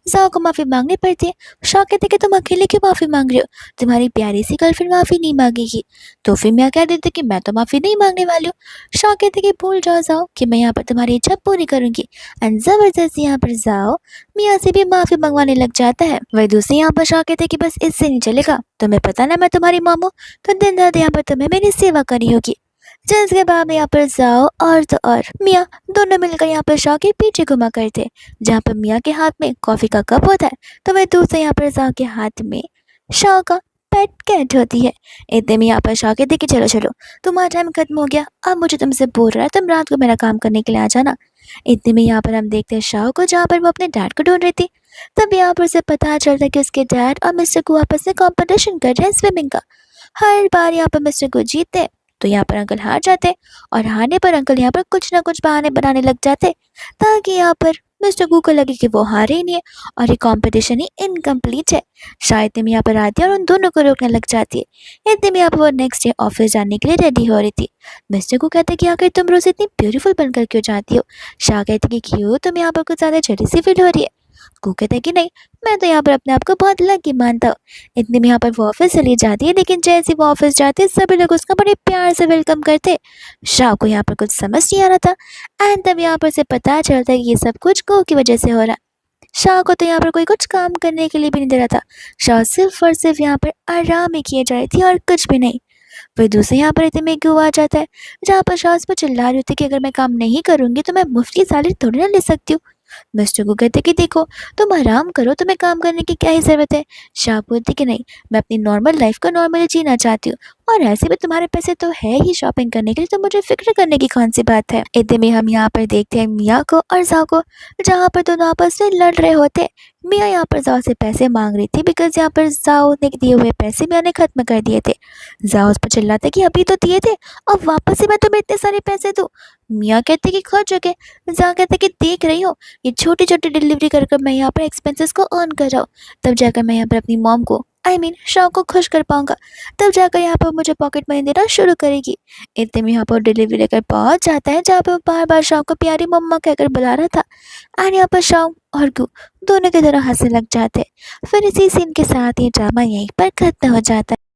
जाओ को माफ़ी मांगनी पड़ती है। शाह कहते कि तुम अकेले क्यों माफ़ी मांग रहे हो, तुम्हारी प्यारी सी गर्लफ्रेंड माफ़ी नहीं मांगेगी। तो फिर मैं कह देती कि मैं तो माफ़ी नहीं मांगने वाली हूँ। शाह कहते कि भूल जाओ कि मैं यहाँ पर तुम्हारी इच्छा पूरी करूँगी। एंड ज़बरदस्ती यहाँ पर जाओ मियाँ से भी माफ़ी मंगवाने लग जाता है। वही दूसरी यहाँ पर शाह कहते कि बस इससे नहीं चलेगा, तुम्हें पता ना मैं तुम्हारी मामू, तो दिन रात यहाँ पर तुम्हें मेरी सेवा करनी होगी। जिसके बाद में यहाँ पर जाओ और तो और मियाँ दोनों मिलकर यहाँ पर शाह के पीछे घुमा करते, जहाँ पर मियाँ के हाथ में कॉफी का कप होता है तो वह दूसरे यहाँ पर जाओ के हाथ में शाह का पेट कैट होती है। इतने में यहाँ पर शाह कहते कि चलो चलो तुम्हारा टाइम खत्म हो गया, अब मुझे तुमसे बोल रहा है तुम रात को मेरा काम करने के लिए आ जाना। इतने में यहाँ पर हम देखते हैं शाह को, जहाँ पर वो अपने डैड को ढूंढ रही थी। तब यहाँ पर उसे पता चलता है कि उसके डैड और मिस्टर को आपस में कंपटीशन कर रहे हैं स्विमिंग का। हर बार यहाँ पर मिस्टर को जीतते हैं तो यहाँ पर अंकल हार जाते और हारने पर अंकल यहाँ पर कुछ ना कुछ बहाने बनाने लग जाते ताकि यहाँ पर मिस्टर गू को लगे कि वो हारे ही नहीं है और ये कंपटीशन ही इनकम्प्लीट है। शायद में यहाँ पर आती है और उन दोनों को रोकने लग जाती है। इतने में यहाँ पर वो नेक्स्ट डे ऑफिस जाने के लिए रेडी हो रही थी। मिस्टर गू कहते कि आखिर तुम रोज इतनी ब्यूटीफुल बनकर क्यों जाती हो। शाह कहते कि क्यों तुम यहाँ पर कुछ ज़्यादा जली सी फील हो रही है। गू कहते हैं कि नहीं, मैं तो यहाँ पर अपने आप को बहुत लकी मानता हूँ। इतने में यहाँ पर वो ऑफिस चली जाती है, लेकिन जैसे वो ऑफिस जाती है सभी लोग उसका बड़े प्यार से वेलकम करते। शाह को यहाँ पर कुछ समझ नहीं आ रहा था एंड तब यहाँ पर से पता चलता है कि ये सब कुछ गो की वजह से हो रहा है। शाह को तो यहाँ पर कोई कुछ काम करने के लिए भी नहीं दे रहा था। शाह सिर्फ और सिर्फ यहाँ पर आराम ही किए जा रही थी और कुछ भी नहीं। फिर दूसरे यहाँ पर इतने में क्यों आ जाता है, जहाँ पर शाह उस पर चिल्ला रही होती है कि अगर मैं काम नहीं करूँगी तो मैं मुफ्त की सैलरी थोड़ी ना ले सकती हूँ। मिस्टर को कहते कि देखो, तुम आराम करो, तुम्हें काम करने की क्या ही ज़रूरत है। शाह बोलती कि नहीं, मैं अपनी नॉर्मल लाइफ को नॉर्मली जीना चाहती हूँ, और ऐसे भी तुम्हारे पैसे तो है ही शॉपिंग करने के लिए, तो मुझे फ़िक्र करने की कौन सी बात है। इतने में हम यहाँ पर देखते हैं मियाँ को और ज़ाओ को, जहाँ पर दोनों आपस में लड़ रहे होते हैं। मियाँ यहाँ पर ज़ाओ से पैसे माँग रही थी बिकॉज़ यहाँ पर ज़ाओ ने दिए हुए पैसे मियाँ ने ख़त्म कर दिए थे। ज़ाओ उस पर चिल्लाता कि अभी तो दिए थे, अब वापस से मैं तुम्हें इतने सारे पैसे दूँ। मियाँ कहते कि खर्च हो गए। ज़ाओ कहता कि देख रही हो, ये छोटी-छोटी डिलीवरी कर कर मैं यहाँ पर एक्सपेंसेस को अर्न कर रहा हूँ। तब जाकर मैं यहाँ पर अपनी मॉम को शाह को खुश कर पाऊँगा। तब जाकर यहाँ पर मुझे पॉकेट मनी देना शुरू करेगी। इतने में यहाँ पर डिलीवरी लेकर पहुँच जाता है, जहाँ पे वो बार-बार शाह को प्यारी मम्मा कहकर बुला रहा था। एंड यहाँ पर शाह और गू दोनों की तरह हँसने लग जाते हैं। फिर इसी सीन के साथ ये ड्रामा यहीं पर खत्म हो जाता है।